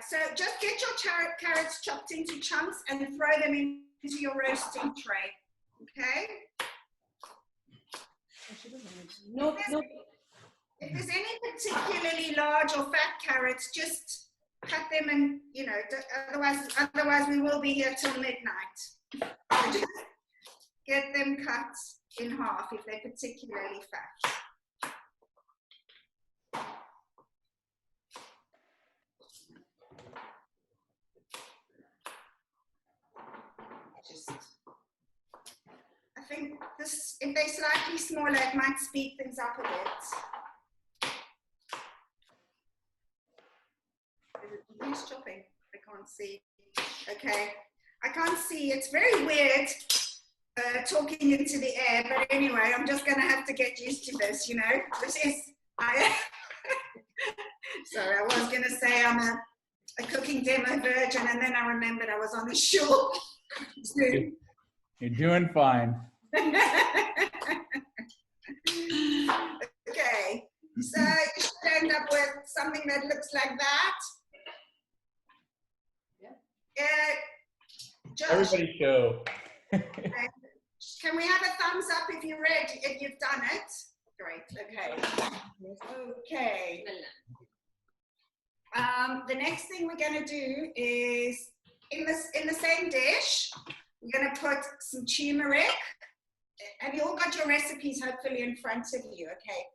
so just get your carrots chopped into chunks and throw them into your roasting tray. Okay? No. If there's any particularly large or fat carrots, just cut them and, you know, otherwise we will be here till midnight. So just get them cut in half if they're particularly fat. I think this, if they're slightly smaller, it might speed things up a bit. Who's chopping? I can't see. Okay, I can't see. It's very weird talking into the air, but anyway, I'm just going to have to get used to this, you know. This is, sorry, I was going to say I'm a cooking demo virgin, and then I remembered I was on the shore. You're doing fine. Okay, so you should end up with something that looks like that. Josh, Everybody show. can we have a thumbs up if you're ready, if you've done it? Great, okay. Okay. The next thing we're going to do is, in the same dish, we're going to put some tumeric. Have you all got your recipes hopefully in front of you? Okay.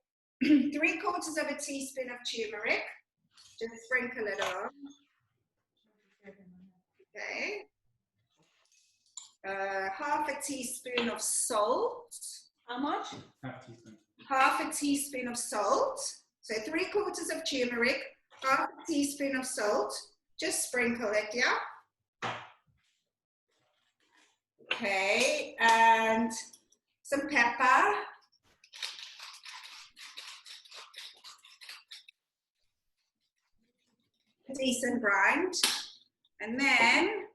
3/4 teaspoon of tumeric. Just sprinkle it on. Okay. Half a teaspoon of salt. How much? Half a teaspoon of salt. So 3/4 of turmeric, half a teaspoon of salt. Just sprinkle it, yeah? Okay, and some pepper. A decent grind. And then,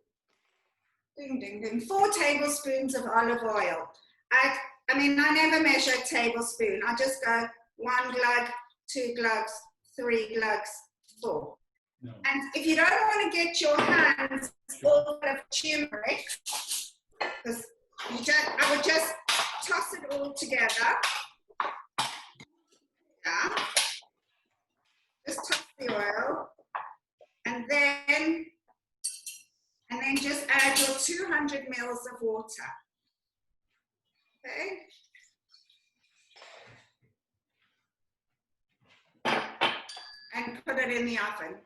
4 tablespoons of olive oil. I mean, I never measure a tablespoon. I just go 1 glug, 2 glugs, 3 glugs, 4. No. And if you don't want to get your hands full of turmeric, because I would just toss it all together. Yeah. Just toss the oil. And then just add your 200 mils of water. Okay. And put it in the oven.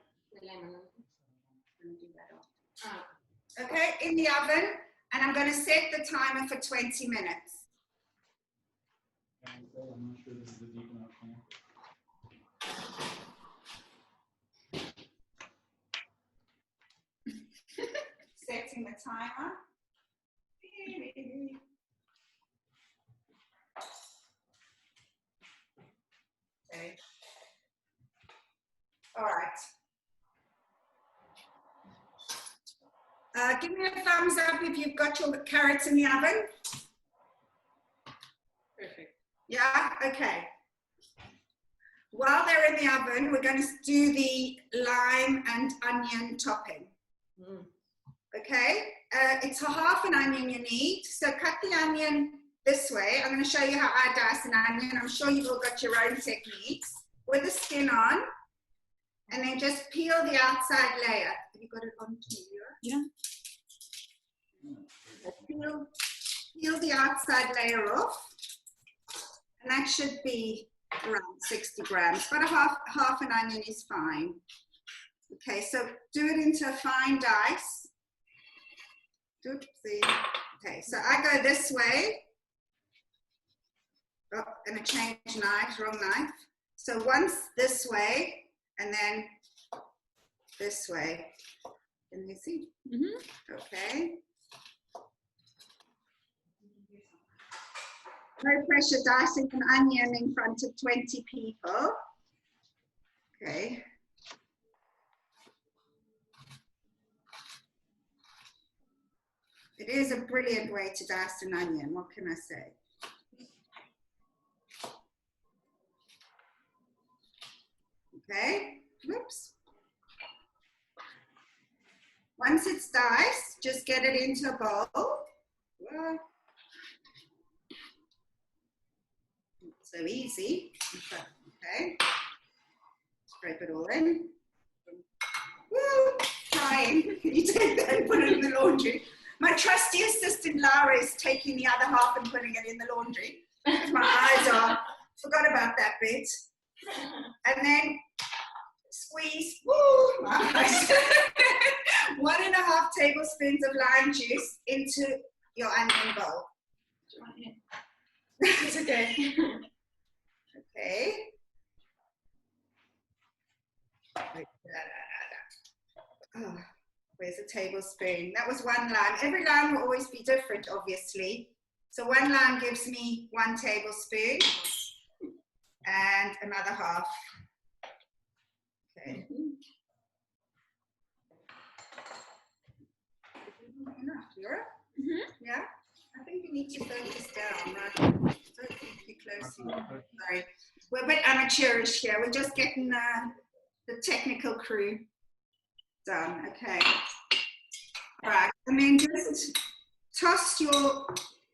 Okay, in the oven, and I'm going to set the timer for 20 minutes. I'm not sure this is a deep enough pan. Setting the timer. Okay. All right. Give me a thumbs up if you've got your carrots in the oven. Perfect. Yeah, okay. While they're in the oven, we're going to do the lime and onion topping. Mm. Okay, it's a half an onion you need. So cut the onion this way. I'm going to show you how I dice an onion. I'm sure you've all got your own techniques. With the skin on, and then just peel the outside layer. Have you got it on to you? Yeah. Peel the outside layer off, and that should be around 60 grams, but a half an onion is fine. Okay, so do it into a fine dice. Oopsie. Okay, so I go this way. Oh, and a change knife, wrong knife. So once this way, and then this way. Can you see? Mm-hmm. Okay. No pressure dicing an onion in front of 20 people. Okay. It is a brilliant way to dice an onion, what can I say? Okay, whoops. dice, just get it into a bowl. Whoa. So easy. Okay. Scrape it all in. Woo! Trying. You take that and put it in the laundry. My trusty assistant Lara is taking the other half and putting it in the laundry. My eyes are, forgot about that bit. And then squeeze, woo, my eyes. 1.5 tablespoons of lime juice into your onion bowl. It's okay. Okay. Oh, where's a tablespoon? That was 1 lime. Every lime will always be different, obviously. So 1 lime gives me 1 tablespoon and another half. Okay. Enough, Laura? Yeah? I think you need to focus down, right? Don't keep you close. Sorry. We're a bit amateurish here. We're just getting the technical crew done. Okay. All right. And then just toss your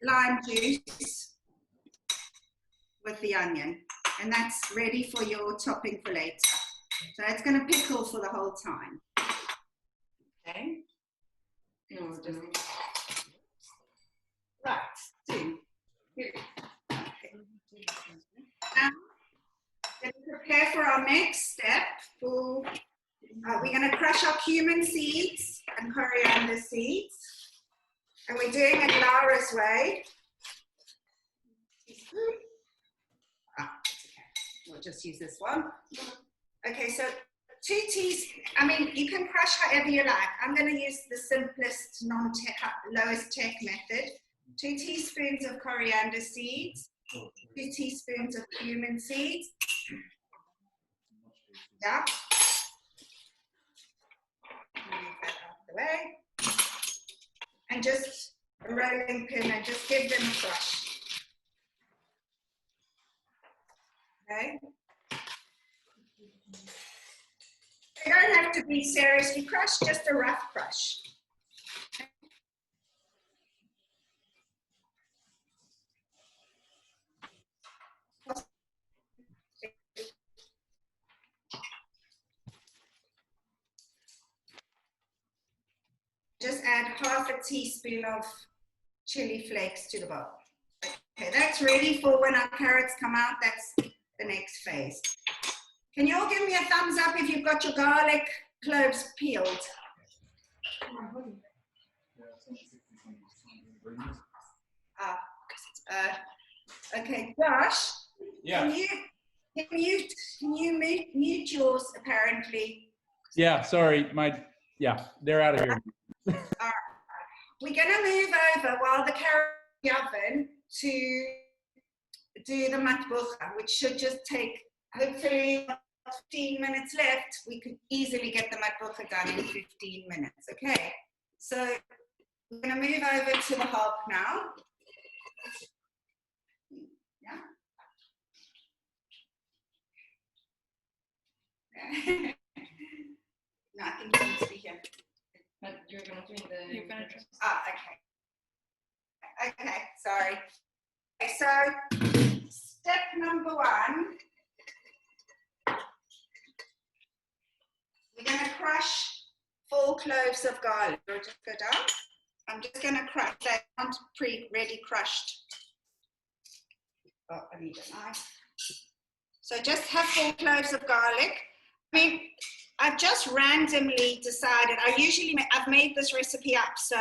lime juice with the onion. And that's ready for your topping for later. So it's going to pickle for the whole time. Okay. No, just... Right. Here. Okay. Now, let's prepare for our next step. We're going to crush our cumin seeds and coriander seeds. And we're doing it Lara's way. It's okay. We'll just use this one. Okay, so 2 teaspoons. I mean, you can crush however you like. I'm going to use the simplest, lowest tech method. 2 teaspoons of coriander seeds. 2 teaspoons of cumin seeds. Yeah. Move that out of the way. And just a rolling pin and just give them a crush. Okay. They don't have to be seriously crushed, just a rough crush. Just add half a teaspoon of chili flakes to the bowl. Okay, that's ready for when our carrots come out. That's the next phase. Can you all give me a thumbs up if you've got your garlic cloves peeled? Okay, Josh. Yeah. Can you mute yours apparently? Yeah, sorry, they're out of here. All right. We're gonna move over while the carrot in the oven to do the matbucha, which should just take hopefully 15 minutes left. We could easily get the matbucha done in 15 minutes. Okay, so we're gonna move over to the hob now. Yeah. No, I think it needs to be here. But you're going to do the... You're going to... Ah, okay. Okay, sorry. Okay, so step number 1. We're going to crush 4 cloves of garlic. We'll just go down. I'm just going to crush. They aren't pre-ready crushed. Oh, I need a knife. So just have 4 cloves of garlic. I mean, I've just randomly decided, I've made this recipe up, so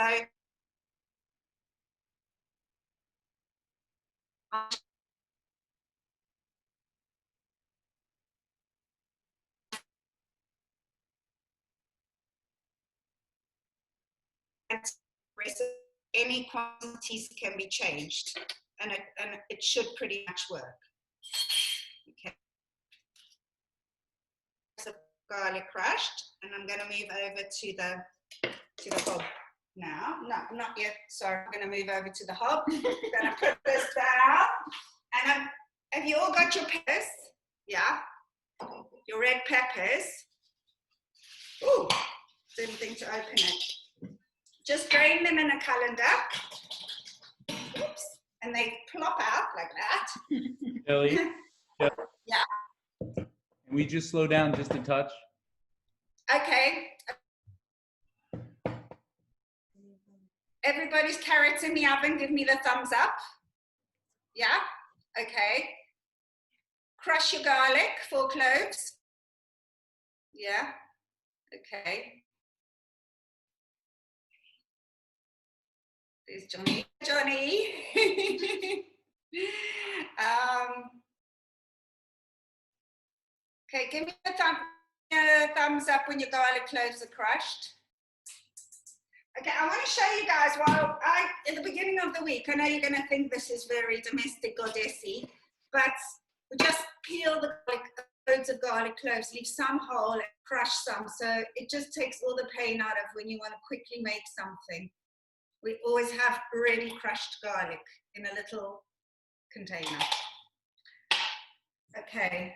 any quantities can be changed, and it should pretty much work. Okay. So garlic crushed, and I'm going to move over to the hob now. No, not yet. Sorry, I'm going to move over to the hob. I'm going to put this down, and have you all got your peppers? Yeah, your red peppers. Ooh, didn't think to open it. just drain them in a colander. Oops. And they plop out like that. Shelley, Yeah. can we just slow down just a touch? Okay. Everybody's carrots in the oven, give me the thumbs up. Yeah, okay. Crush your garlic, 4 cloves. Yeah, okay. There's Johnny. Johnny. Okay, give me a thumbs up when your garlic cloves are crushed. Okay, I want to show you guys, at the beginning of the week, I know you're going to think this is very domestic goddessy, but we just peel the garlic, loads of garlic cloves, leave some whole and crush some, so it just takes all the pain out of when you want to quickly make something. We always have ready crushed garlic in a little container. Okay,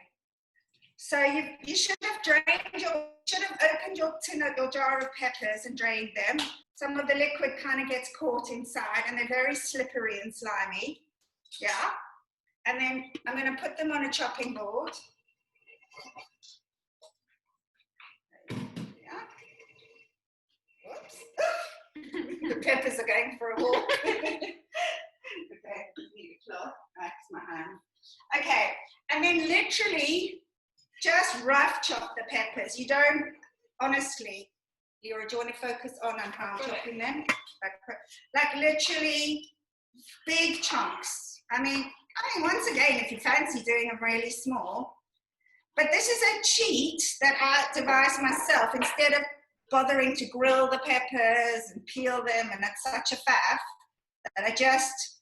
so you should have opened your tin or your jar of peppers and drained them. Some of the liquid kind of gets caught inside and they're very slippery and slimy. Yeah. And then I'm going to put them on a chopping board. Yeah. Whoops. The peppers are going for a walk. Okay, need a cloth. That's my hand. Okay, and then literally just rough chop the peppers. You don't, honestly, Leora, do you want to focus on how I'm chopping them? Like literally big chunks. I mean, once again, if you fancy doing them really small, but this is a cheat that I devised myself. Instead of bothering to grill the peppers and peel them, and that's such a faff, that I just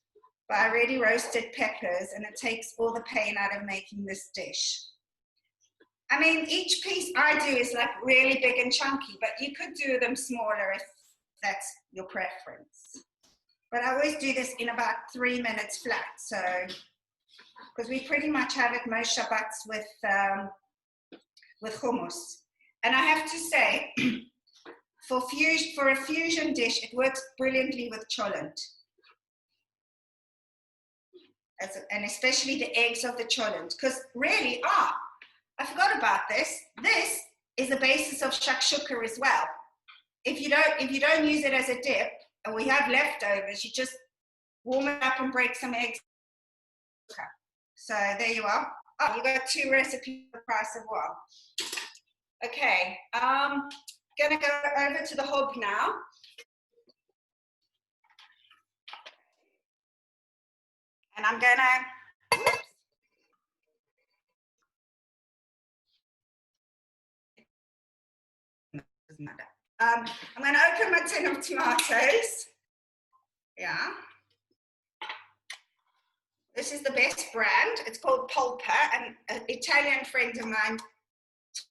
buy already roasted peppers, and it takes all the pain out of making this dish. I mean, each piece I do is like really big and chunky, but you could do them smaller if that's your preference. But I always do this in about 3 minutes flat, so, because we pretty much have it most Shabbats with hummus. And I have to say, for a fusion dish, it works brilliantly with cholent. And especially the eggs of the cholent, because really, I forgot about this. This is the basis of shakshuka as well. If you don't use it as a dip, and we have leftovers, you just warm it up and break some eggs. So there you are. Oh, you got 2 recipes for the price of 1. Okay, gonna go over to the hob now. And I'm gonna, I'm going to open my tin of tomatoes. Yeah. This is the best brand. It's called Polpa, and an Italian friend of mine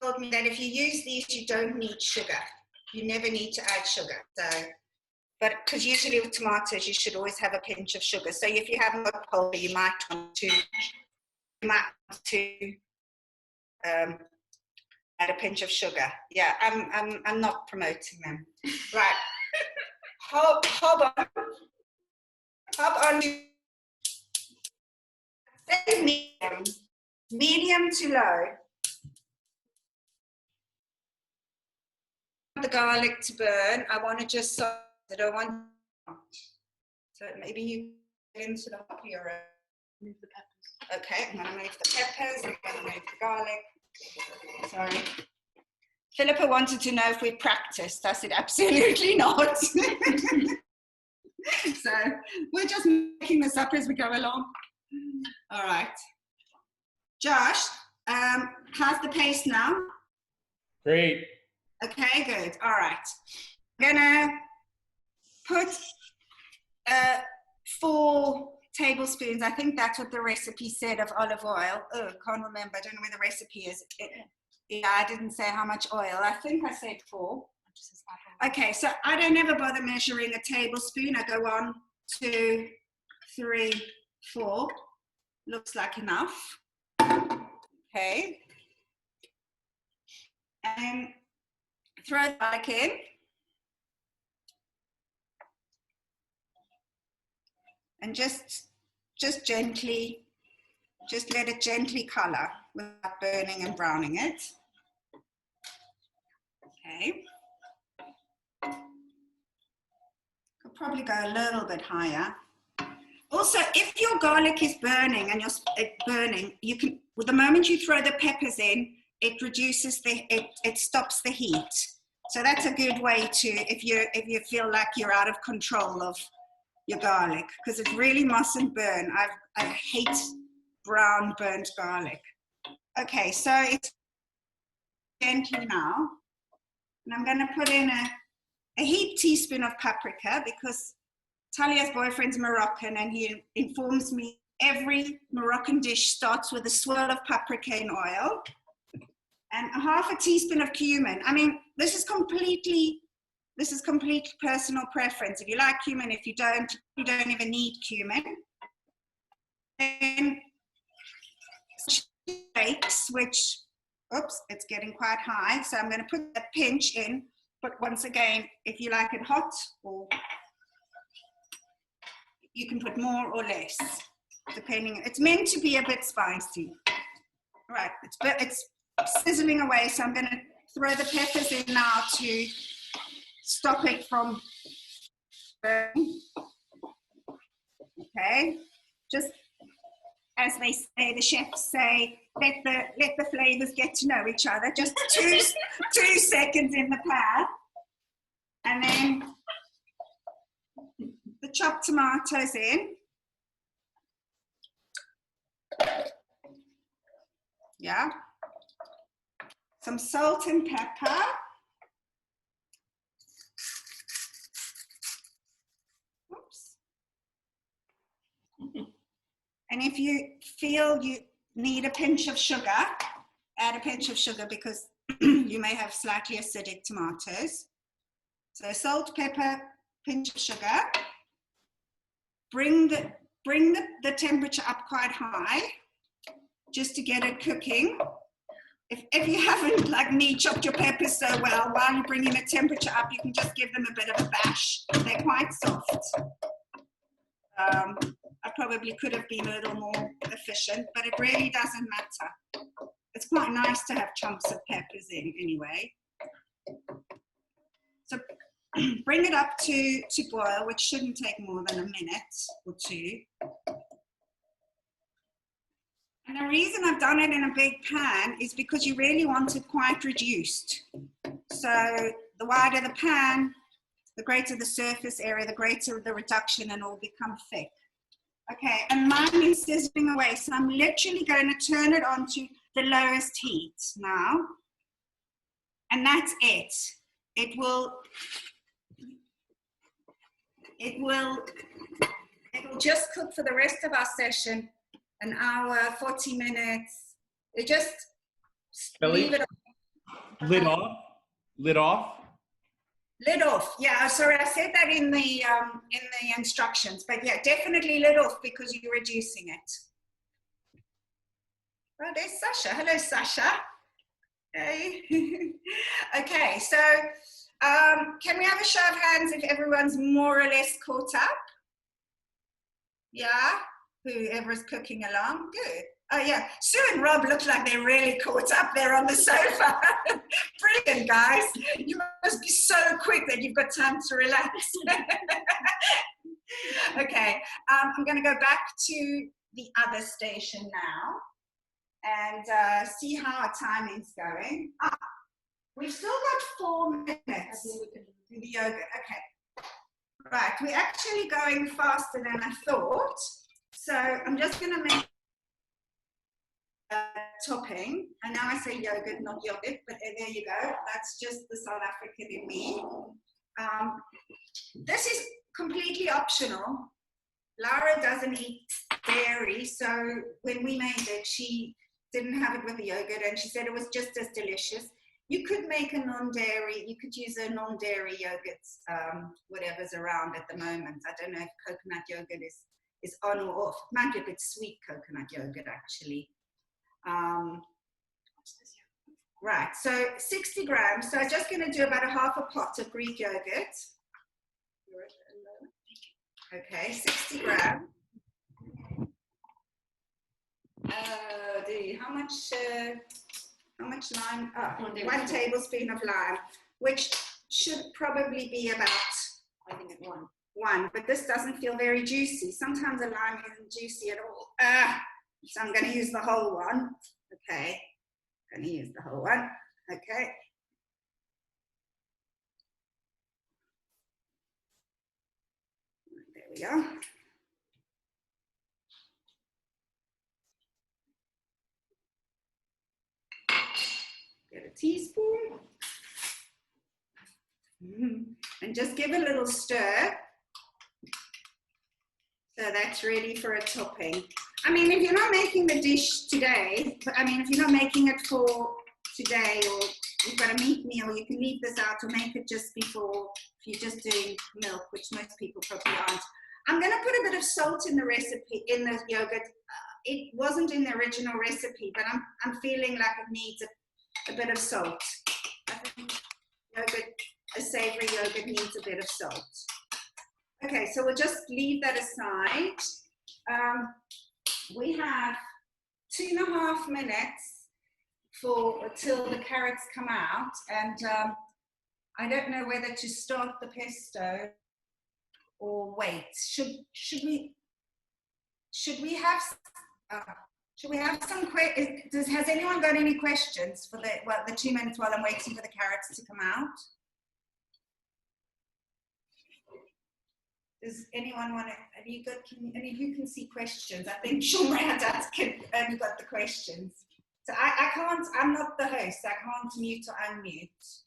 told me that if you use these, you don't need sugar. You never need to add sugar. So, but because usually with tomatoes, you should always have a pinch of sugar. So if you haven't got Polpa, you might want to add a pinch of sugar. Yeah, I'm not promoting them. Right. Hob on. Say medium to low. The garlic to burn. I want to just I don't want. So maybe you get into the hot here. Move the peppers. Okay, I'm going to move the peppers. I'm going to move the garlic. Sorry. Philippa wanted to know if we practiced. I said absolutely not. So we're just making this up as we go along. All right. Josh, how's the paste now? Great. Okay, good. All right. I'm gonna put 4 tablespoons. I think that's what the recipe said of olive oil. Oh, can't remember. I don't know where the recipe is. Yeah, I didn't say how much oil. I think I said 4. Okay, so I don't ever bother measuring a tablespoon. I go 1, 2, 3, 4. Looks like enough. Okay. And throw the garlic in. And just gently, just let it gently color without burning and browning it. Okay. Could probably go a little bit higher. Also, if your garlic is burning and you're burning, you can, the moment you throw the peppers in, it reduces it stops the heat. So that's a good way to, if you feel like you're out of control of your garlic, because it really mustn't burn. I hate brown burnt garlic. Okay, so it's gently now, and I'm going to put in a heaped teaspoon of paprika, because Talia's boyfriend's Moroccan, and he informs me every Moroccan dish starts with a swirl of paprika in oil and a half a teaspoon of cumin. I mean, this is complete personal preference. If you like cumin, if you don't even need cumin. Then flakes, which, oops, it's getting quite high, so I'm going to put a pinch in. But once again, if you like it hot, or you can put more or less, depending. It's meant to be a bit spicy. Right, it's sizzling away, so I'm going to throw the peppers in now to stop it from burning. Okay, just as they say, the chefs say, let the flavors get to know each other. Just two seconds in the pan, and then the chopped tomatoes in. Yeah. Some salt and pepper. Oops. And if you feel you need a pinch of sugar, add a pinch of sugar, because you may have slightly acidic tomatoes. So salt, pepper, pinch of sugar. Bring the temperature up quite high, just to get it cooking. If you haven't, like me, chopped your peppers so well, while you're bringing the temperature up, you can just give them a bit of a bash. They're quite soft. I probably could have been a little more efficient, but it really doesn't matter. It's quite nice to have chunks of peppers in anyway. So bring it up to boil, which shouldn't take more than a minute or two. And the reason I've done it in a big pan is because you really want it quite reduced. So the wider the pan, the greater the surface area, the greater the reduction, and it will become thick. Okay, and mine is sizzling away, so I'm literally going to turn it on to the lowest heat now. And that's it. It will just cook for the rest of our session, an hour, 40 minutes. It just leave it on. Lid off? Lid off? Lid off, yeah, sorry, I said that in the instructions, but yeah, definitely lid off, because you're reducing it. Oh, there's Sasha. Hello, Sasha. Hey. Okay, so can we have a show of hands if everyone's more or less caught up? Yeah, whoever's cooking along, good. Oh yeah, Sue and Rob look like they're really caught up there on the sofa. Brilliant, guys. You must be so quick that you've got time to relax. Okay, I'm going to go back to the other station now and see how our timing's going. We've still got 4 minutes to do the yogurt. Okay. Right, we're actually going faster than I thought. So I'm just going to make topping, and now I say yogurt, not yogurt, but there you go. That's just the South African in me. This is completely optional. Lara doesn't eat dairy, so when we made it, she didn't have it with the yogurt, and she said it was just as delicious. You could make a non-dairy, you could use a non-dairy yogurt, whatever's around at the moment. I don't know if coconut yogurt is on or off. It might be a bit sweet, coconut yogurt, actually. Right, so 60 grams. So I'm just going to do about a half a pot of Greek yogurt. Okay, 60 grams. how much lime? Oh, 1 1 tablespoon of lime, which should probably be about I think it's 1. 1, but this doesn't feel very juicy. Sometimes a lime isn't juicy at all. So I'm going to use the whole one. Okay, I'm going to use the whole one. Okay. There we go. Get a teaspoon. And just give a little stir. So that's ready for a topping. I mean, if you're not making the dish today, if you're not making it for today, or you've got a meat meal, you can leave this out or make it just before, if you're just doing milk, which most people probably aren't. I'm going to put a bit of salt in the recipe, in the yogurt. It wasn't in the original recipe, but I'm feeling like it needs a bit of salt. I think a savory yogurt needs a bit of salt. Okay, so we'll just leave that aside. We have 2.5 minutes till the carrots come out, and I don't know whether to start the pesto or wait. Should we have some questions? Has anyone got any questions for the 2 minutes while I'm waiting for the carrots to come out? Does anyone want to, any of you can see questions? I think Shomrei only got the questions. So I can't, I'm not the host, I can't mute or unmute.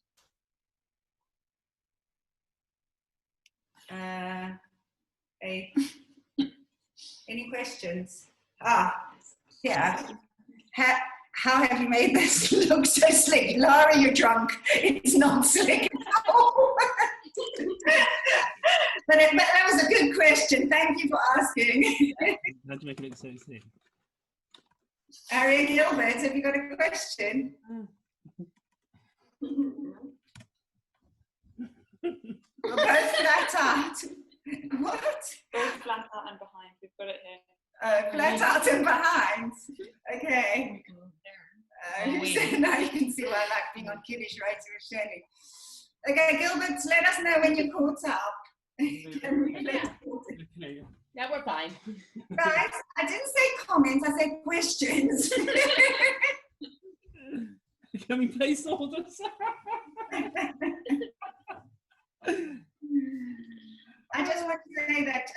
Any questions? Yeah. How have you made this look so slick? Lara, you're drunk. It's not slick at all. But that was a good question. Thank you for asking. How to make it look so slick? Ariel Gilbert, have you got a question? We'll both flat out. What? Both flat out and behind. We've got it here. Flat out and behind. Okay. Now you can see why I like being on Kiddish Writing with Shelley. Okay, Gilbert, let us know when you're caught up. Yeah, we're fine. Guys, I didn't say comments, I said questions. Can we place orders? I just want to say that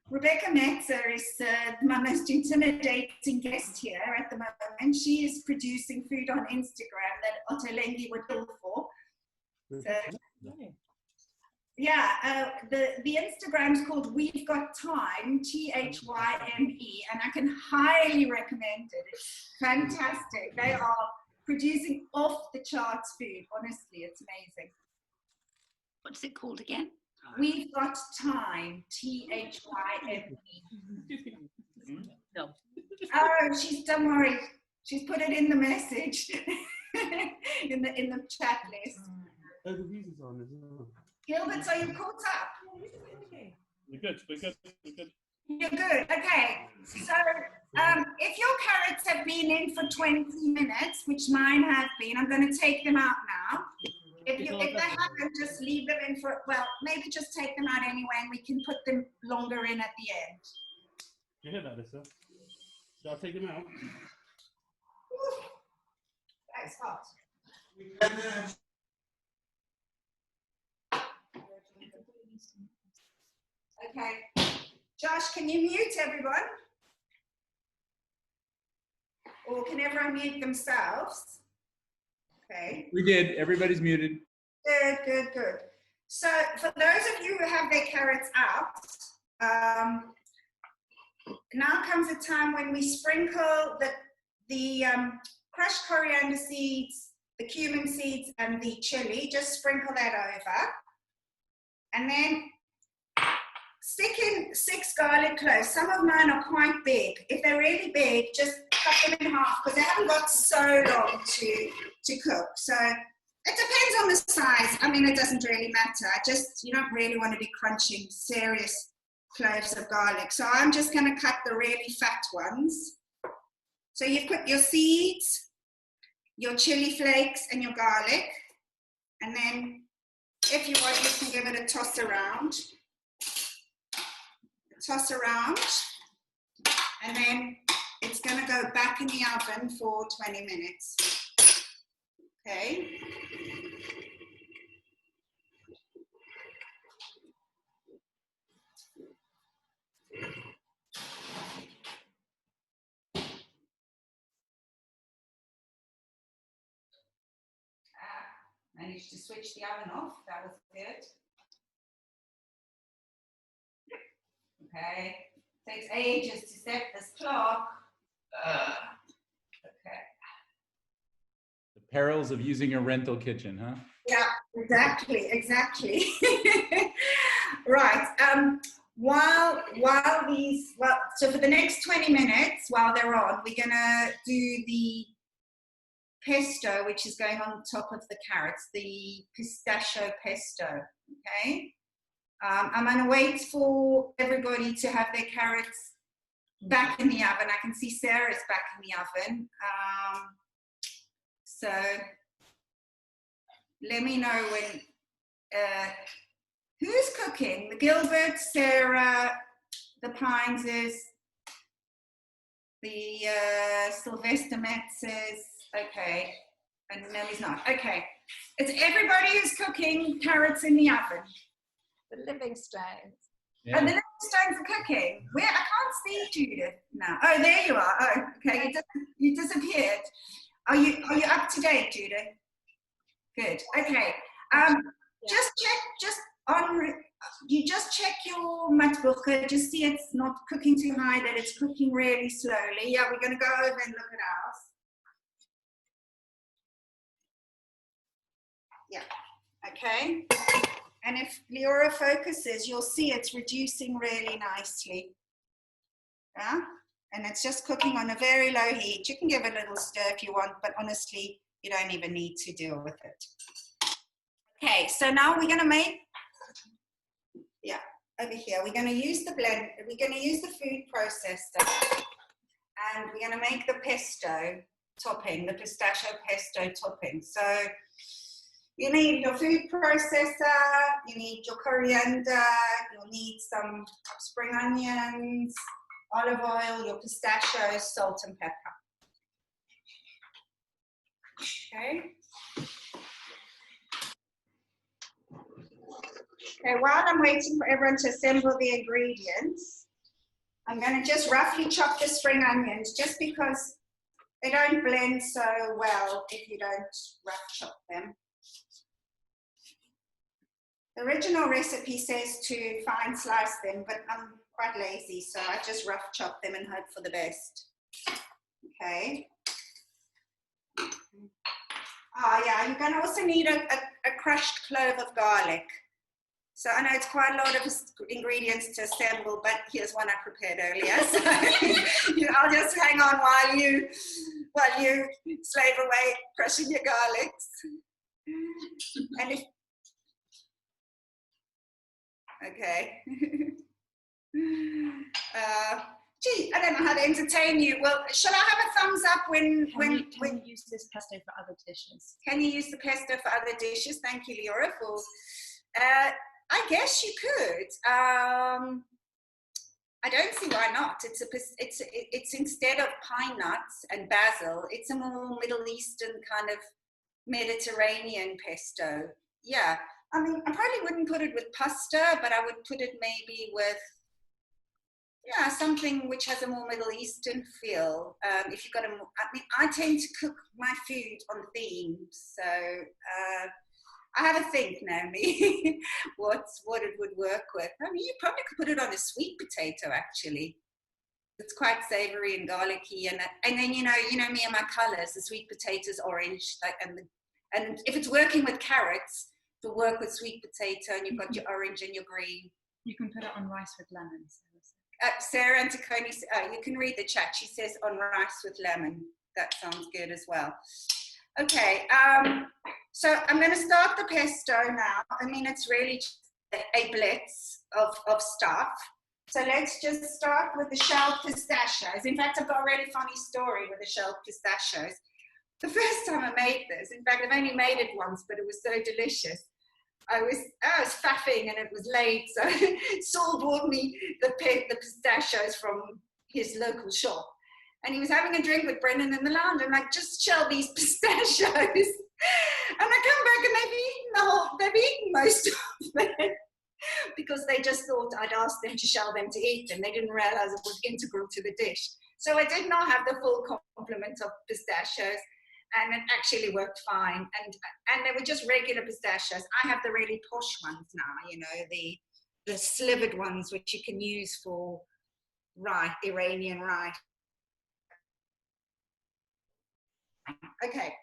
Rebecca Metzer is my most intimidating guest here at the moment. She is producing food on Instagram that Ottolenghi would kill for. So, yeah, the Instagram's called We've Got Time, THYME, and I can highly recommend it. It's fantastic. They are producing off the charts food. Honestly, it's amazing. What's it called again? We've Got Time, THYME. No. Oh, don't worry. She's put it in the message, in the chat list. Oh, the music's on as well. Gilbert, are you caught up? We're good. You're good. Okay. So, if your carrots have been in for 20 minutes, which mine have been, I'm going to take them out now. If they haven't, just leave them in for, well, maybe just take them out anyway, and we can put them longer in at the end. You hear that, Lisa? Shall I take them out? Whew. That is hot. Okay. Josh, can you mute everyone? Or can everyone mute themselves? Okay. We did. Everybody's muted. Good. So for those of you who have their carrots out, now comes a time when we sprinkle the crushed coriander seeds, the cumin seeds, and the chilli. Just sprinkle that over. And then stick in 6 garlic cloves. Some of mine are quite big. If they're really big, just cut them in half because they haven't got so long to cook. So it depends on the size. I mean, it doesn't really matter. You don't really want to be crunching serious cloves of garlic. So I'm just going to cut the really fat ones. So you've put your seeds, your chili flakes, and your garlic. And then, if you want, you can give it a toss around. Toss around. And then it's going to go back in the oven for 20 minutes. Okay. Managed to switch the oven off. That was good. Okay. Takes ages to set this clock. Okay. The perils of using a rental kitchen, huh? Yeah, exactly. Right. So for the next 20 minutes, while they're on, we're gonna do the pesto, which is going on top of the carrots, the pistachio pesto. Okay. I'm gonna wait for everybody to have their carrots back in the oven. I can see Sarah's back in the oven. So let me know when, who's cooking? The Gilbert, Sarah, the Pineses, the Sylvester Metzes, okay, and Nelly's not, okay. It's everybody who's cooking carrots in the oven. The Livingstones. Yeah. And the Livingstones are cooking. Where? I can't see Judith now. Oh, there you are. Oh, okay, you disappeared. Are you up to date, Judith? Good. Okay. Just check your matbucha. Just see it's not cooking too high, that it's cooking really slowly. Yeah, we're going to go over and look at ours. Yeah. Okay. And if Leora focuses, you'll see it's reducing really nicely. Yeah. And it's just cooking on a very low heat. You can give it a little stir if you want, but honestly, you don't even need to deal with it. Okay, so now we're going to make, yeah, over here, we're going to use the blend, we're going to use the food processor, and we're going to make the pesto topping, the pistachio pesto topping. So you need your food processor, you need your coriander, you'll need some spring onions, olive oil, your pistachios, salt and pepper. Okay. Okay, while I'm waiting for everyone to assemble the ingredients, I'm going to just roughly chop the spring onions, just because they don't blend so well if you don't rough chop them. The original recipe says to fine slice them, but I'm quite lazy, so I just rough chop them and hope for the best. Okay. Oh yeah, you're going to also need a crushed clove of garlic. So I know it's quite a lot of ingredients to assemble, but here's one I prepared earlier. So I'll just hang on while you slave away crushing your garlics. And if okay. Gee, I don't know how to entertain you. Well, shall I have a thumbs up when you use this pesto for other dishes? Can you use the pesto for other dishes? Thank you, Leora, for. I guess you could. I don't see why not. It's instead of pine nuts and basil, it's a more Middle Eastern kind of Mediterranean pesto. Yeah, I mean, I probably wouldn't put it with pasta, but I would put it maybe with, yeah, something which has a more Middle Eastern feel. If you've got I mean, I tend to cook my food on theme, so I have a think, Naomi, what it would work with. I mean, you probably could put it on a sweet potato, actually. It's quite savory and garlicky, and then you know me and my colors. The sweet potatoes orange, and if it's working with carrots, it'll work with sweet potato, and you've got your orange and your green. You can put it on rice with lemons. Sarah Anticoni, you can read the chat. She says on rice with lemon. That sounds good as well. Okay, so I'm going to start the pesto now. I mean, it's really just a blitz of stuff. So let's just start with the shelled pistachios. In fact, I've got a really funny story with the shelled pistachios. The first time I made this, in fact, I've only made it once, but it was so delicious. I was faffing and it was late, so Saul bought me the pistachios from his local shop. And he was having a drink with Brendan in the lounge. I'm like, just shell these pistachios. And I come back and they've eaten most of them. Because they just thought I'd asked them to shell them to eat them. They didn't realize it was integral to the dish. So I did not have the full complement of pistachios, and it actually worked fine. And they were just regular pistachios. I have the really posh ones now, you know, the slivered ones, which you can use for rye, Iranian rye. Okay.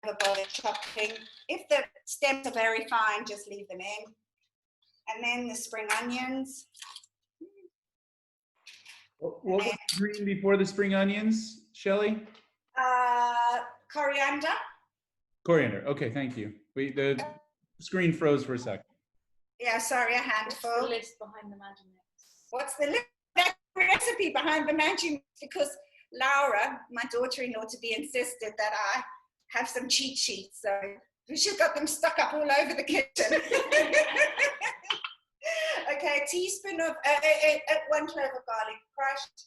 About chopping. If the stems are very fine, just leave them in. And then the spring onions. What was the green before the spring onions, Shelley? Coriander. Coriander. Okay, thank you. Wait, the screen froze for a second. Yeah, sorry, a handful. What's the list behind the Magic Mix? What's the recipe behind the Magic Mix? Because Laura, my daughter-in-law-to-be, insisted that I have some cheat sheets, so she's got them stuck up all over the kitchen. Okay, a teaspoon of 1 clove of garlic crushed,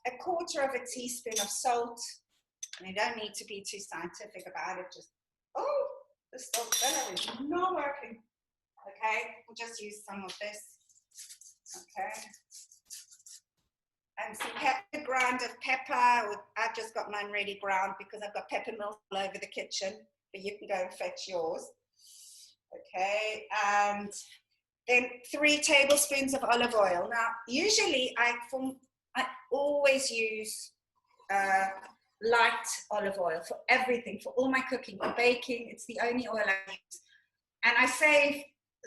a quarter of a teaspoon of salt. And you don't need to be too scientific about it. Just the salt celery is not working. Okay, we'll just use some of this. Okay. And some pepper, ground of pepper. I've just got mine ready ground because I've got pepper milk all over the kitchen, but you can go and fetch yours. Okay, and then 3 tablespoons of olive oil. Now, usually I always use light olive oil for everything, for all my cooking, for baking. It's the only oil I use. And I save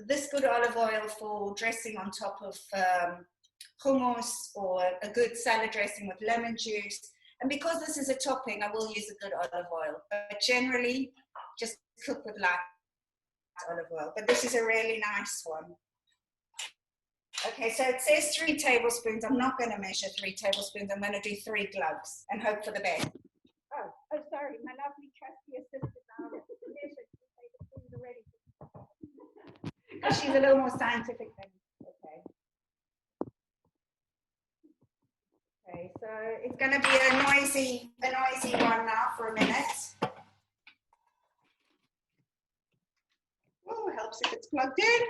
this good olive oil for dressing on top of hummus or a good salad dressing with lemon juice. And because this is a topping, I will use a good olive oil. But generally, just cook with light olive oil. But this is a really nice one. Okay, so it says 3 tablespoons. I'm not going to measure 3 tablespoons. I'm going to do 3 gloves and hope for the best. Oh, sorry. My lovely trusty assistant now measured 3 tablespoons already. Because she's a little more scientific than me. Okay. Okay, so it's going to be a noisy one now for a minute. Oh, helps if it's plugged in.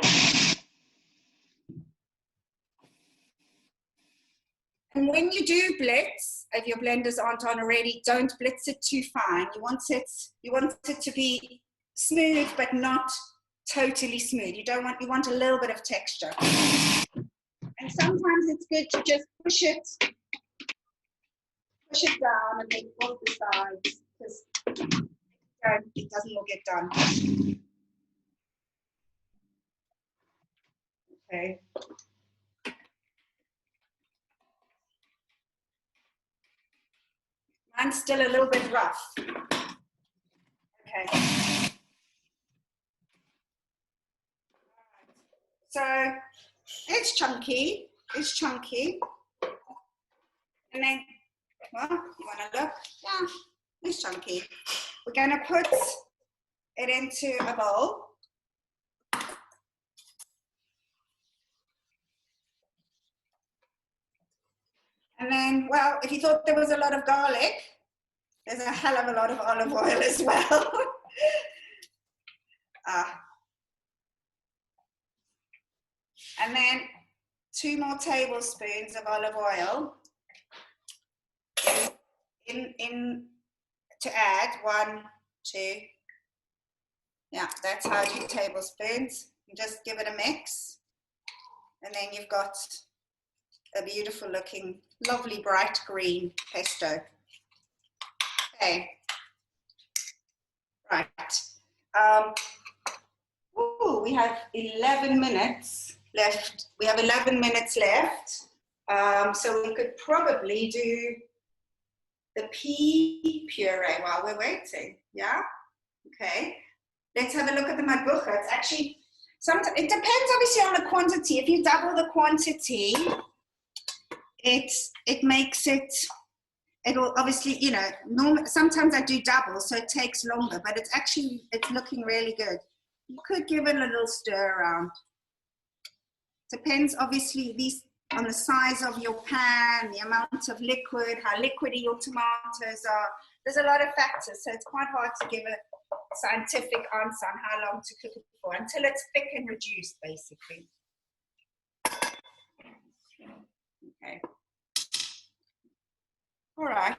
And when you do blitz, if your blenders aren't on already, don't blitz it too fine. You want it to be smooth, but not totally smooth. You want a little bit of texture. And sometimes it's good to just push it down and make both the sides, because it doesn't all get done. Okay. Mine's still a little bit rough. Okay. So it's chunky. And then, well, you want to look? Yeah, it's chunky. We're going to put it into a bowl. And then, well, if you thought there was a lot of garlic, there's a hell of a lot of olive oil as well. And then 2 more tablespoons of olive oil in to add 1, 2. Yeah, that's how 2 tablespoons. You just give it a mix. And then you've got a beautiful looking, lovely bright green pesto. Okay. Right. We have 11 minutes left. We have 11 minutes left. So we could probably do the pea puree while we're waiting. Yeah? Okay. Let's have a look at the madbucha. It's actually, it depends obviously on the quantity. If you double the quantity, it makes it, it'll obviously, you know, sometimes I do double, so it takes longer, but it's looking really good. You could give it a little stir around. Depends obviously on the size of your pan, the amount of liquid, how liquidy your tomatoes are. There's a lot of factors, so it's quite hard to give a scientific answer on how long to cook it for until it's thick and reduced, basically. Okay. All right.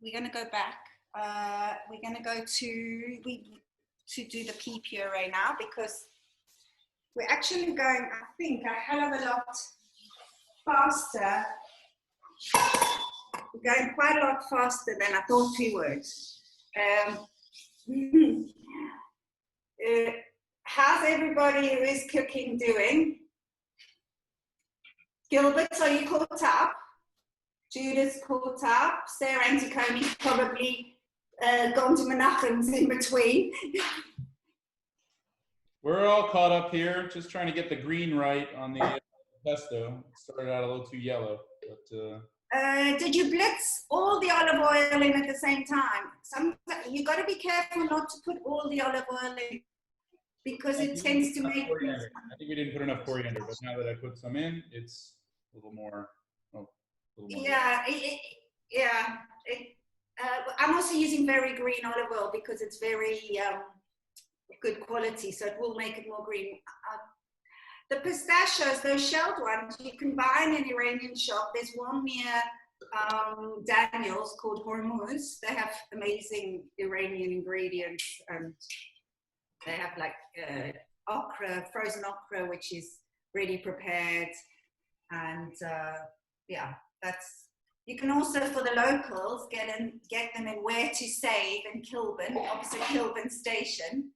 We're going to go back. We're going to go to do the pea puree now because we're actually going, I think, a hell of a lot faster. We're going quite a lot faster than I thought we would. How's everybody who is cooking doing? Gilbert, are you caught up? Judith's caught up. Sarah and Taconi's probably gone to Menachem's in between. We're all caught up here, just trying to get the green right on the pesto. It started out a little too yellow, but did you blitz all the olive oil in at the same time? You got to be careful not to put all the olive oil in because it tends to make. Coriander. I think we didn't put enough coriander, but now that I put some in, it's a little more. Yeah, I'm also using very green olive oil because it's very good quality, so it will make it more green. The pistachios, those shelled ones, you can buy in an Iranian shop. There's one near Daniel's called Hormuz. They have amazing Iranian ingredients, and they have like okra, frozen okra, which is ready prepared, and yeah, that's. You can also, for the locals, get them in Where to Save in Kilburn, opposite Kilburn Station.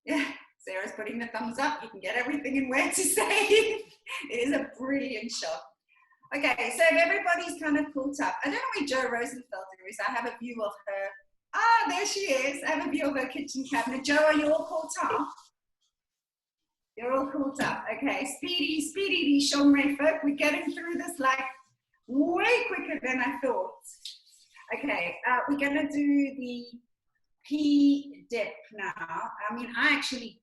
Yeah, Sarah's putting the thumbs up. You can get everything in Where to Save. It is a brilliant shop. Okay, so if everybody's kind of caught up, I don't know where Jo Rosenfelder is. I have a view of her. Ah, there she is. I have a view of her kitchen cabinet. Jo, are you all caught up? You're all caught up. Okay, speedy, Shomrei folk. We're getting through this like way quicker than I thought. Okay, we're gonna do the pea dip now. I mean, I actually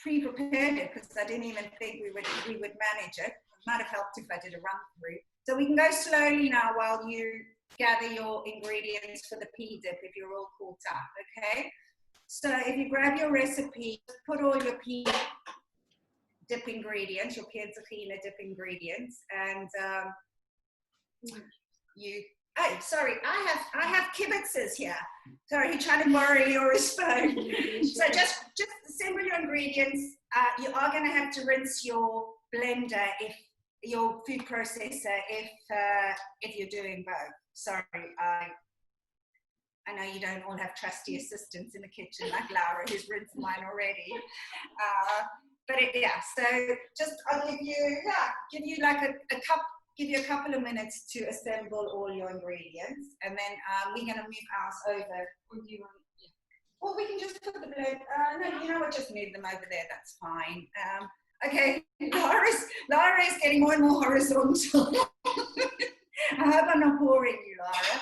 pre-prepared it because I didn't even think we would manage it. It might have helped if I did a run through. So we can go slowly now while you gather your ingredients for the pea dip if you're all caught up, okay? So if you grab your recipe, put all your pea dip ingredients, your pea and zucchini dip ingredients, and oh, sorry, I have kibitzes here. Sorry, he's trying to borrow his phone. So just assemble your ingredients. You are going to have to rinse your blender, your food processor, if you're doing both. Sorry, I know you don't all have trusty assistants in the kitchen like Laura, who's rinsed mine already. But yeah, so just I'll give you like a cup. Give you a couple of minutes to assemble all your ingredients, and then we're going to move ours over. Or we can just put the blend. No, you know what? Just move them over there. That's fine. Okay, Laura is getting more and more horizontal. I hope I'm not boring you, Laura.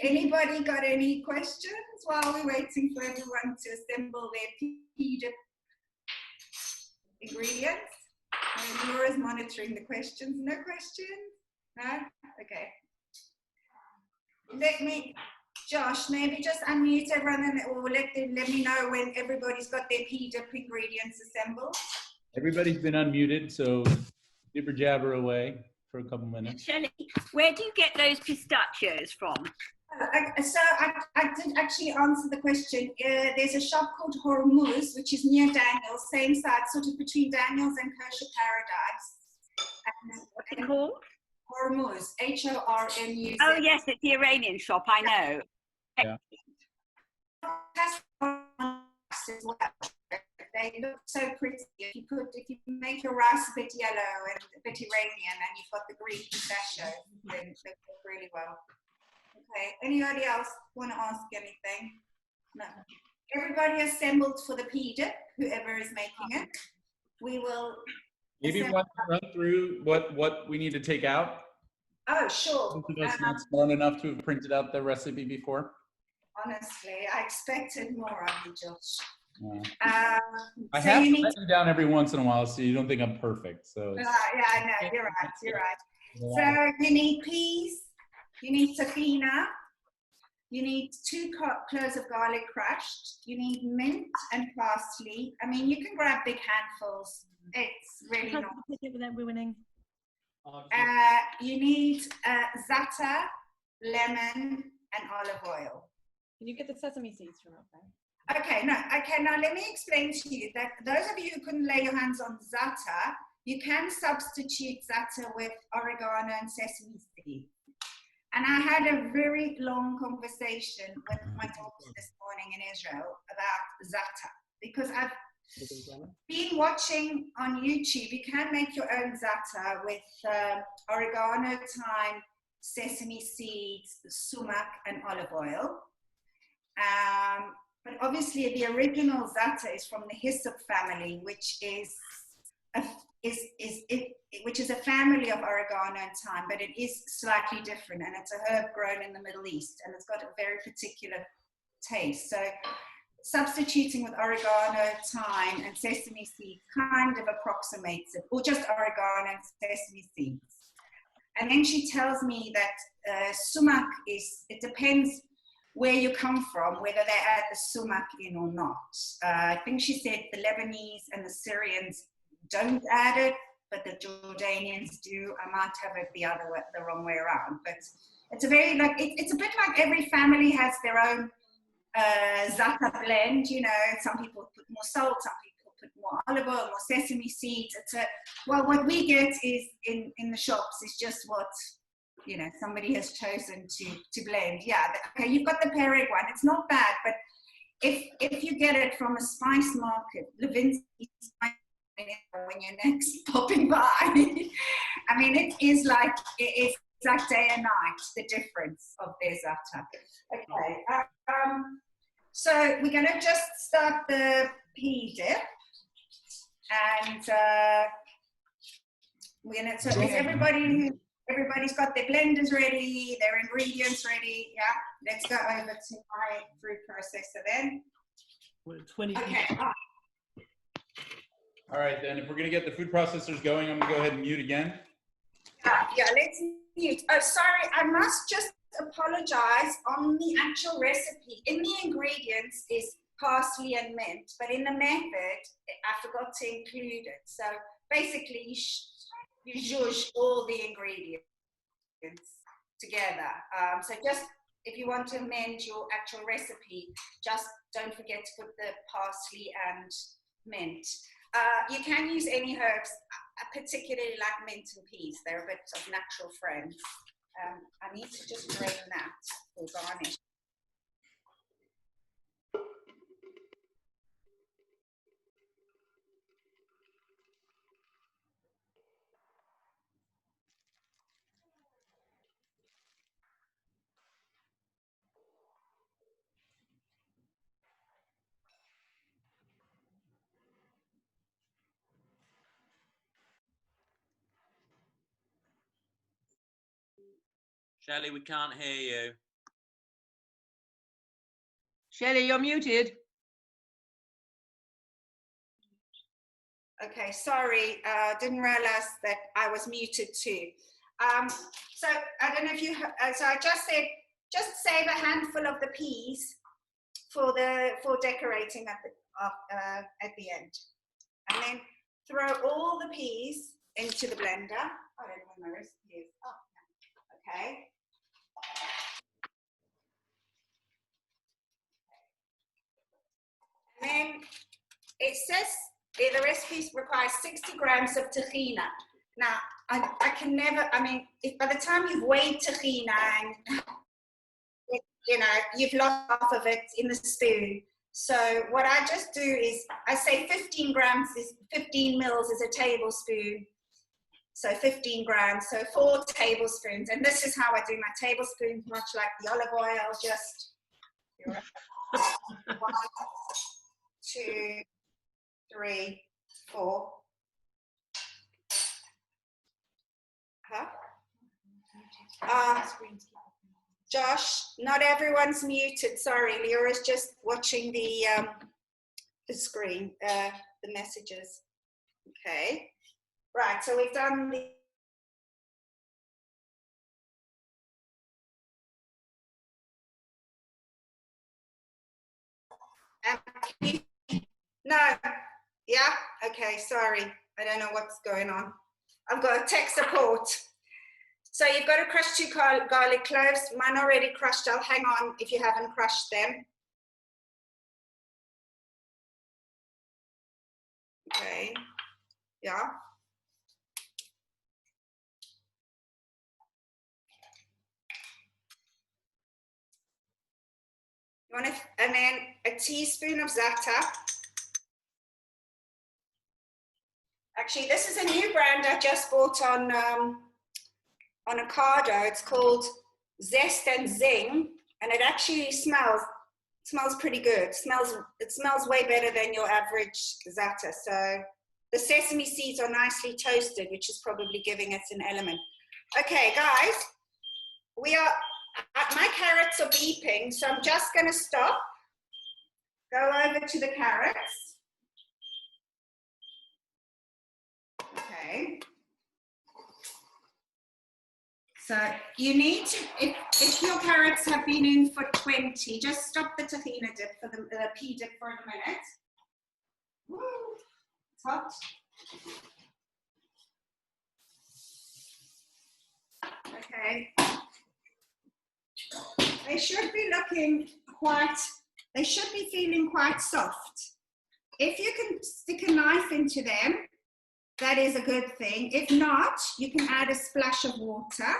Anybody got any questions while we're waiting for everyone to assemble their pea dip ingredients? And Laura's monitoring the questions. No questions? No? Okay. Josh, maybe just unmute everyone and or let me know when everybody's got their pea dip ingredients assembled. Everybody's been unmuted, so jibber jabber away for a couple minutes. Shelley, where do you get those pistachios from? So I did actually answer the question. There's a shop called Hormuz, which is near Daniel's, same side, sort of between Daniel's and Kosher Paradise. What's it called? Hormuz, Hormuz. Oh yes, it's the Iranian shop, I know. Yeah. they look so pretty. If you make your rice a bit yellow and a bit Iranian, and you've got the green pistachio, then they look really well. Okay. Anybody else want to ask anything? No. Everybody assembled for the pea dip. Whoever is making it, we will. Maybe run through what we need to take out. Oh, sure. That's not smart enough to have printed out the recipe before. Honestly, I expected more of you, Josh. I so have you to need let you down every once in a while, so you don't think I'm perfect. So yeah, I know. You're right. So you need peas. You need tahina. You need 2 cloves of garlic crushed. You need mint and parsley. I mean, you can grab big handfuls. It's really not. Without ruining. You need za'atar, lemon, and olive oil. Can you get the sesame seeds from up there? Okay, now let me explain to you that those of you who couldn't lay your hands on za'atar, you can substitute za'atar with oregano and sesame seeds. And I had a very long conversation with my daughter this morning in Israel about za'atar, because I've been watching on YouTube. You can make your own za'atar with oregano, thyme, sesame seeds, sumac, and olive oil. But obviously the original za'atar is from the hyssop family, which is a family of oregano and thyme, but it is slightly different, and it's a herb grown in the Middle East, and it's got a very particular taste. So substituting with oregano, thyme, and sesame seeds kind of approximates it, or just oregano and sesame seeds. And then she tells me that sumac it depends where you come from, whether they add the sumac in or not. I think she said the Lebanese and the Syrians don't add it, but the Jordanians do. I might have it the wrong way around, but it's a very it's a bit like every family has their own za'atar blend. You know, some people put more salt, some people put more olive oil, more sesame seeds. What we get is in the shops is just what somebody has chosen to blend. Yeah, okay, you've got the Pereg one. It's not bad, but if you get it from a spice market, Levinsky spice, when you're next popping by, I mean, it's like day and night, the difference of their za'atar. Okay, so we're going to just start the pea dip, and we're going to. So is everybody's got their blenders ready, their ingredients ready? Yeah, let's go over to my fruit processor then. We're 20 Okay. All right, then if we're gonna get the food processors going, I'm gonna go ahead and mute again. Yeah, let's mute. Oh, sorry, I must just apologize. On the actual recipe, in the ingredients is parsley and mint, but in the method, I forgot to include it. So basically, you zhuzh all the ingredients together. So just if you want to amend your actual recipe, just don't forget to put the parsley and mint. You can use any herbs. I particularly like mint and peas. They're a bit of natural friends. I need to just drain that for garnish. Shelley, we can't hear you. Shelley, you're muted. Okay, sorry, didn't realize that I was muted too. So I don't know if you, so I just said, just save a handful of the peas for decorating at the end. And then throw all the peas into the blender. I don't know where my recipe is. Oh, okay. And then it says the recipe requires 60 grams of tahina. Now, I can never, I mean, if by the time you've weighed tahina and, you've lost half of it in the spoon, So what I just do is, I say 15 mils is a tablespoon. So 15 grams, so 4 tablespoons. And this is how I do my tablespoons, much like the olive oil, just 1, 2, 3, 4. Josh, not everyone's muted. Sorry, Leora's just watching the screen, the messages. Okay, right. So we've done the. No, yeah, okay, sorry. I don't know what's going on. I've got a tech support. So you've got to crush 2 garlic cloves. Mine already crushed. I'll hang on if you haven't crushed them. Okay, yeah. You want to, and then a teaspoon of za'atar. Actually, this is a new brand I just bought on Ocado. It's called Zest and Zing, and it actually smells pretty good. It smells way better than your average za'atar. So the sesame seeds are nicely toasted, which is probably giving it an element. Okay, guys, my carrots are beeping, so I'm just going to stop. Go over to the carrots. Okay. So you need to, if your carrots have been in for 20, just stop the tahina dip for the pea dip for a minute. Woo, it's hot. Okay. They should be looking they should be feeling quite soft. If you can stick a knife into them, that is a good thing. If not, you can add a splash of water.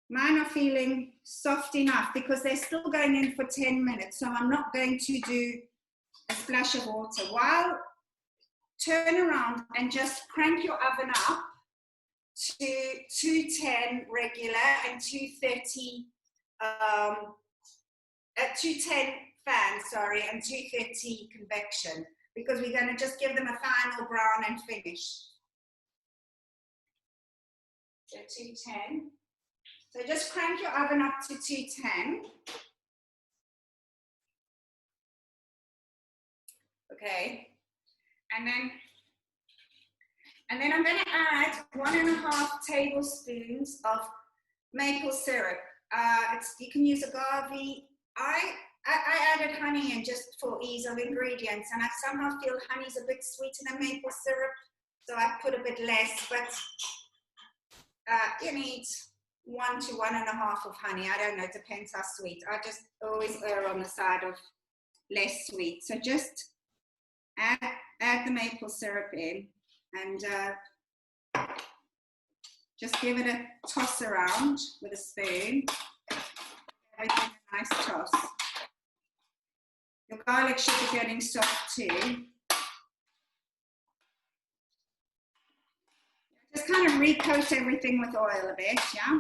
Mine are feeling soft enough because they're still going in for 10 minutes, so I'm not going to do a splash of water. While turn around and just crank your oven up to 210 regular and 230 at 210 fan, sorry, and 230 convection, because we're going to just give them a final brown and finish. So 210. So just crank your oven up to 210. Okay. And then I'm going to add 1.5 tablespoons of maple syrup. You can use agave. I added honey in just for ease of ingredients, and I somehow feel honey's a bit sweeter than maple syrup, so I put a bit less, but you need 1 to 1.5 of honey. I don't know, it depends how sweet. I just always err on the side of less sweet. So just add the maple syrup in and just give it a toss around with a spoon. Everything a nice toss. Your garlic should be getting soft too. Just kind of recoat everything with oil a bit, yeah?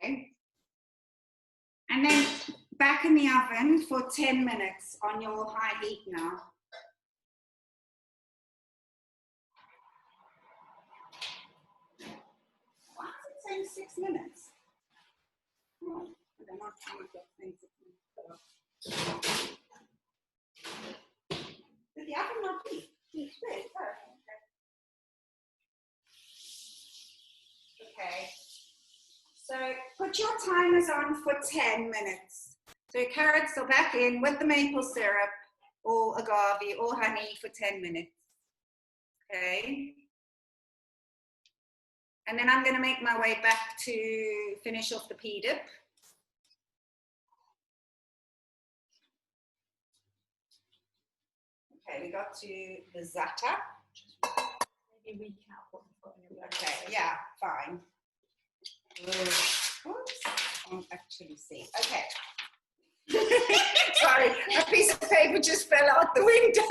Okay. And then back in the oven for 10 minutes on your high heat now. Why is it saying 6 minutes? Oh, I don't know how much that thing's. Did the oven not heat? Okay. So put your timers on for 10 minutes. So your carrots are back in with the maple syrup or agave or honey for 10 minutes. Okay. And then I'm going to make my way back to finish off the pea dip. Okay, we got to the za'atar. Maybe recap what we've got in your blender. Okay, yeah, fine. Oops. can't actually see. Okay. Sorry, a piece of paper just fell out the window.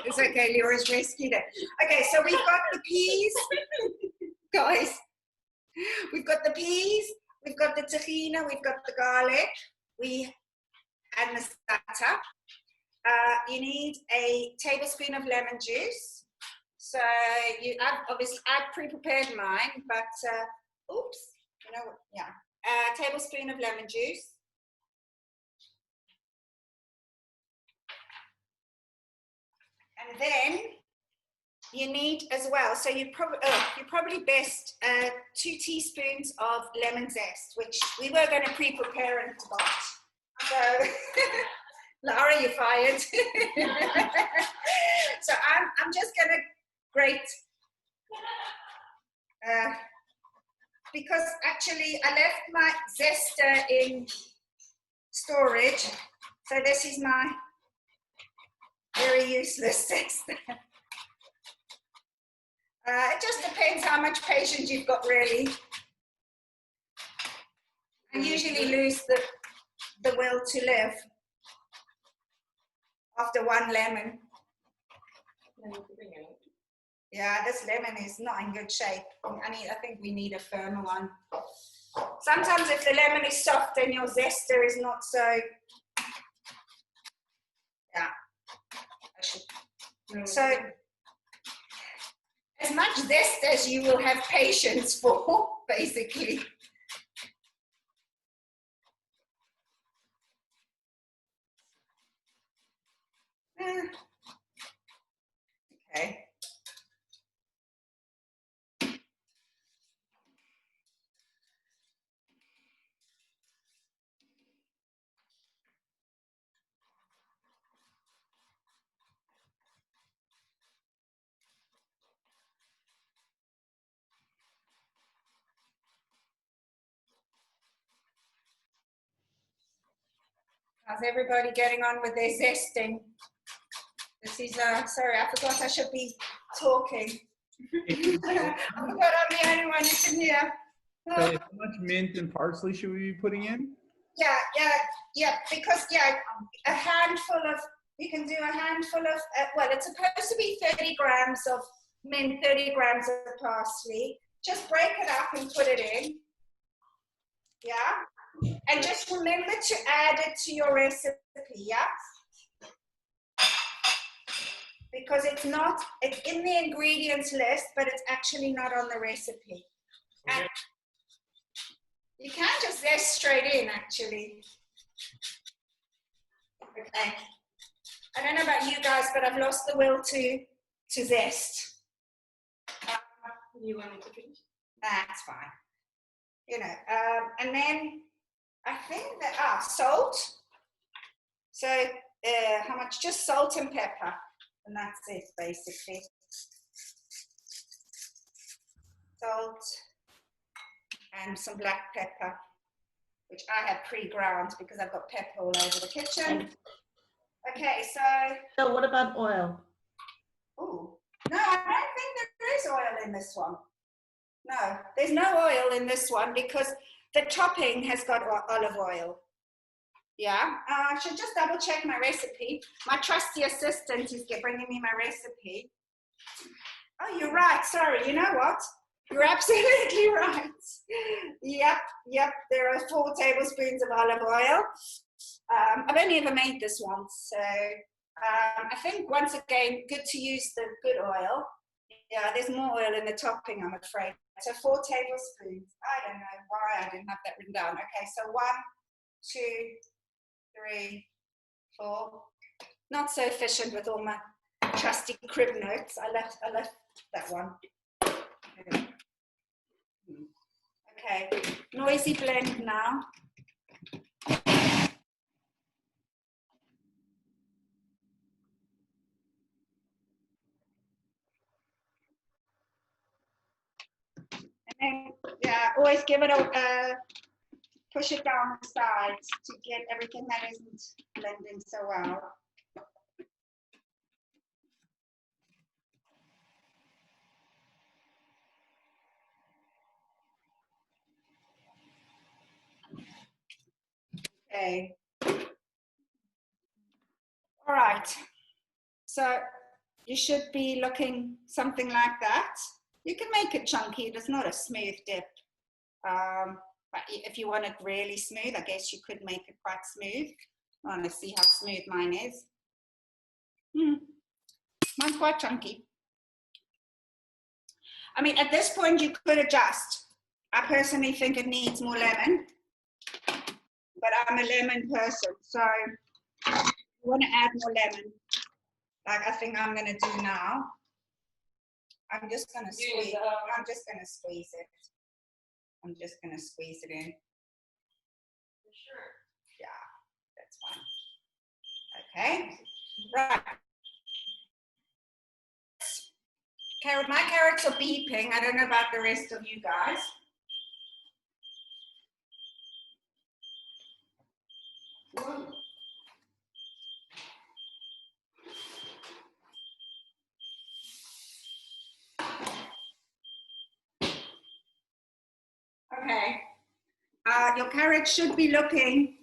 It's okay, Laura's rescued it. Okay, so we've got the peas, guys. We've got the peas, we've got the tahina, we've got the garlic, and the starter. You need a tablespoon of lemon juice. So I've pre-prepared mine, but oops, you know what? Yeah, a tablespoon of lemon juice. And then you need as well, so you're probably best 2 teaspoons of lemon zest, which we were going to pre-prepare and forgot. So, Laura, you're fired. So I'm just going to grate, because actually I left my zester in storage, so this is my very useless zester. It just depends how much patience you've got, really. I usually lose the will to live after one lemon. Yeah, this lemon is not in good shape. I think we need a firmer one. Sometimes if the lemon is soft, then your zester is not so. Yeah. So, as much zest as you will have patience for, basically. Okay. How's everybody getting on with their zesting? This is, sorry, I forgot I should be talking. I forgot I'm the only one who can hear. So how much mint and parsley should we be putting in? Yeah, because, a handful of, you can do a handful of, well, it's supposed to be 30 grams of mint, 30 grams of parsley. Just break it up and put it in. Yeah? And just remember to add it to your recipe, yeah? Because it's in the ingredients list, but it's actually not on the recipe. Okay. And you can just zest straight in, actually. Okay. I don't know about you guys, but I've lost the will to zest. You want to finish? That's fine. You know, and then I think that, salt. So how much? Just salt and pepper. And that's it, basically. Salt and some black pepper, which I have pre-ground because I've got pepper all over the kitchen. Okay, So what about oil? Oh, no, I don't think there is oil in this one. No, there's no oil in this one because the topping has got olive oil. Yeah, I should just double check my recipe. My trusty assistant is bringing me my recipe. Oh, you're right. Sorry, you know what? You're absolutely right. Yep. There are 4 tablespoons of olive oil. I've only ever made this once, so I think once again, good to use the good oil. Yeah, there's more oil in the topping, I'm afraid. So 4 tablespoons. I don't know why I didn't have that written down. Okay, so 1, 2, 3, 4. Not so efficient with all my trusty crib notes. I left that one. Okay, noisy blend now. And then, always give it a push it down the sides to get everything that isn't blending so well. Okay. All right. So you should be looking something like that. You can make it chunky. It's not a smooth dip. But if you want it really smooth, I guess you could make it quite smooth. I want to see how smooth mine is. Mine's quite chunky. I mean, at this point, you could adjust. I personally think it needs more lemon, but I'm a lemon person, so I want to add more lemon, like I think I'm going to do now. I'm just going to squeeze. I'm just going to squeeze it. I'm just going to squeeze it in. Sure. Yeah, that's fine. Okay, right. My carrots are beeping. I don't know about the rest of you guys. Whoa. Okay, your carrots should be looking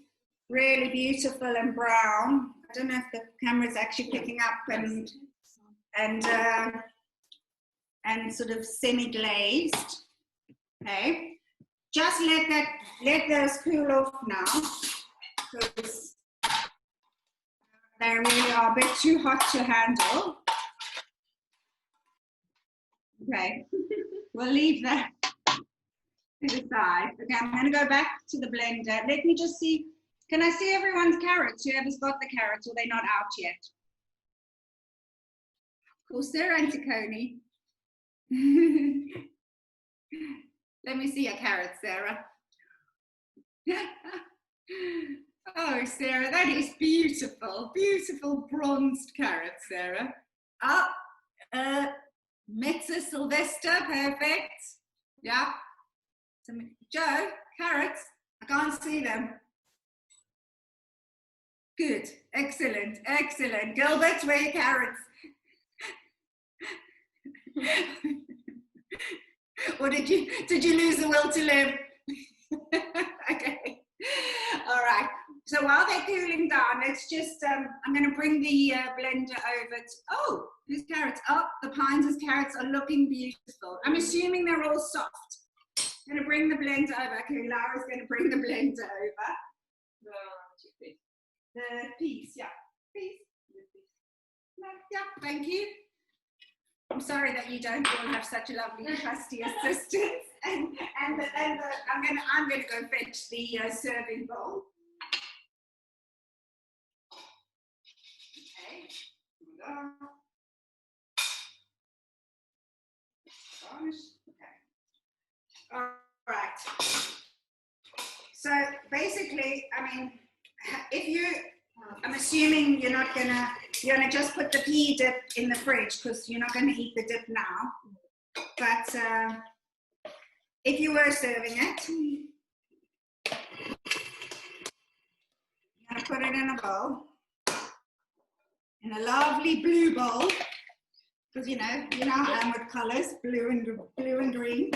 really beautiful and brown. I don't know if the camera's actually picking up and sort of semi-glazed. Okay, just let those cool off now, because they really are a bit too hot to handle. Okay, we'll leave that to the side. Okay, I'm going to go back to the blender. Let me just see. Can I see everyone's carrots? Whoever's got the carrots, or they're not out yet? Of course, they're Anticone. Let me see your carrots, Sarah. Oh, Sarah, that is beautiful. Beautiful bronzed carrots, Sarah. Oh, Metza Sylvester, perfect. Yeah. Joe, carrots, I can't see them. Good, excellent, excellent. Gilbert, where are your carrots? Or did you lose the will to live? Okay, all right. So while they're cooling down, let's just, I'm going to bring the blender over to, oh, these carrots, oh, the Pines' carrots are looking beautiful. I'm assuming they're all soft. I'm going to bring the blender over. Okay, Laura's going to bring the blender over. The piece, yeah, piece. No, yeah, thank you. I'm sorry that you don't all have such a lovely, trusty assistant. And I'm gonna go fetch the serving bowl. Okay. Okay. All right. So basically, I mean, if you, I'm assuming you're gonna just put the pea dip in the fridge because you're not gonna eat the dip now. But if you were serving it, you're gonna put it in a bowl, in a lovely blue bowl, because you know how I am with colors, blue and green.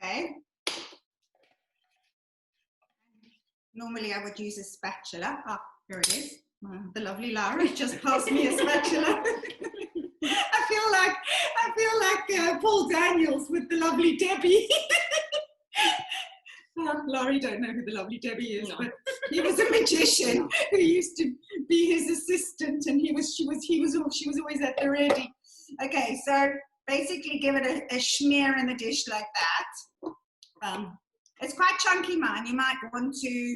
Okay. Normally I would use a spatula. Ah, here it is. The lovely Laura just passed me a spatula. I feel like Paul Daniels with the lovely Debbie. Laurie don't know who the lovely Debbie is, no. But he was a magician who used to be his assistant, and she was always at the ready. Okay, so basically give it a smear in the dish like that. It's quite chunky, mine. You might want to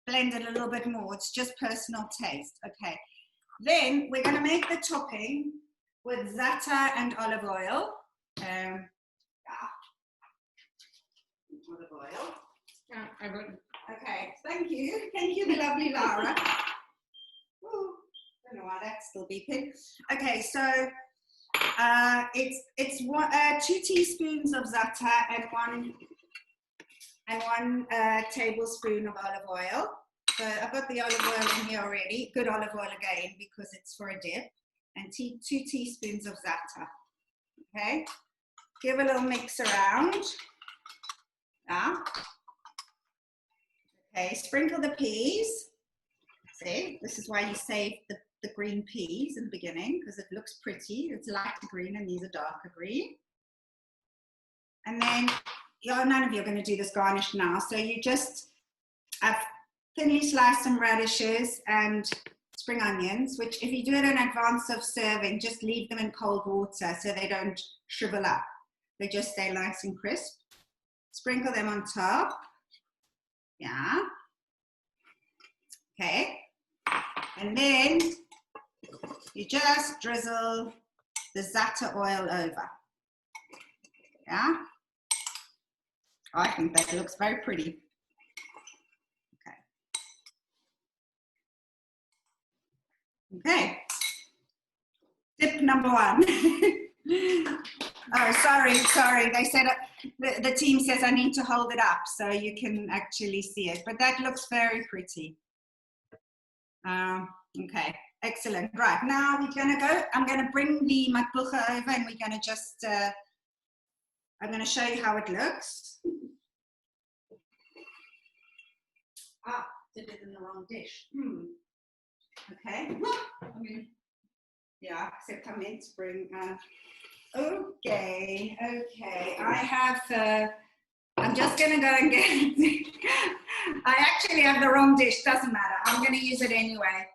blend it a little bit more. It's just personal taste. Okay. Then we're going to make the topping with za'atar and olive oil. Olive oil. Okay. Thank you, the lovely Laura. Ooh, don't know why that's still beeping. Okay, so it's 2 teaspoons of za'atar and one tablespoon of olive oil. So I've got the olive oil in here already. Good olive oil again because it's for a dip. And 2 teaspoons of za'atar. Okay, give a little mix around. Yeah. Okay, sprinkle the peas. See, this is why you save the green peas in the beginning, because it looks pretty. It's lighter green and these are darker green. And then, none of you are going to do this garnish now. So you just have thinly sliced some radishes and spring onions, which if you do it in advance of serving, just leave them in cold water so they don't shrivel up. They just stay nice and crisp. Sprinkle them on top. Yeah. Okay. And then you just drizzle the za'atar oil over. Yeah. I think that looks very pretty. Okay. Tip number 1. Oh, sorry. They said the team says I need to hold it up so you can actually see it, but that looks very pretty. Okay, excellent. Right, now we're gonna go. I'm gonna bring the matbucha over and we're gonna just, I'm gonna show you how it looks. Ah, did it in the wrong dish. Okay. I mean, yeah, except I meant to bring. Okay. I have. I'm just gonna go and get. I actually have the wrong dish. Doesn't matter. I'm gonna use it anyway.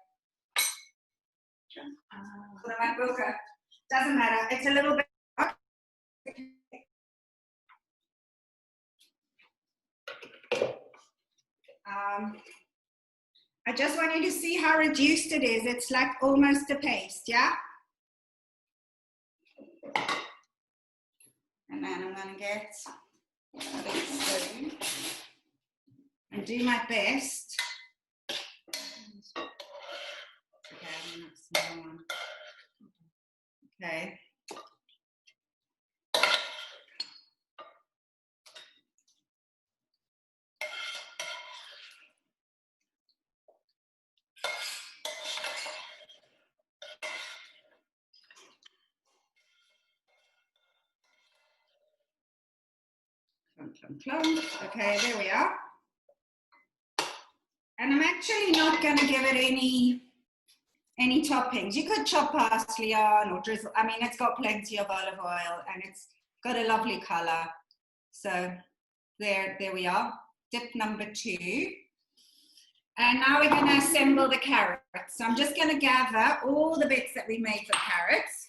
For the matbucha. Doesn't matter. It's a little bit. I just want you to see how reduced it is. It's like almost a paste, yeah? And then I'm gonna get a big spoon and do my best. Okay, I'm gonna small one. Okay. Okay, there we are. And I'm actually not going to give it any toppings. You could chop parsley on or drizzle. I mean, it's got plenty of olive oil and it's got a lovely color. So there we are. Dip number 2. And now we're going to assemble the carrots. So I'm just going to gather all the bits that we made for carrots.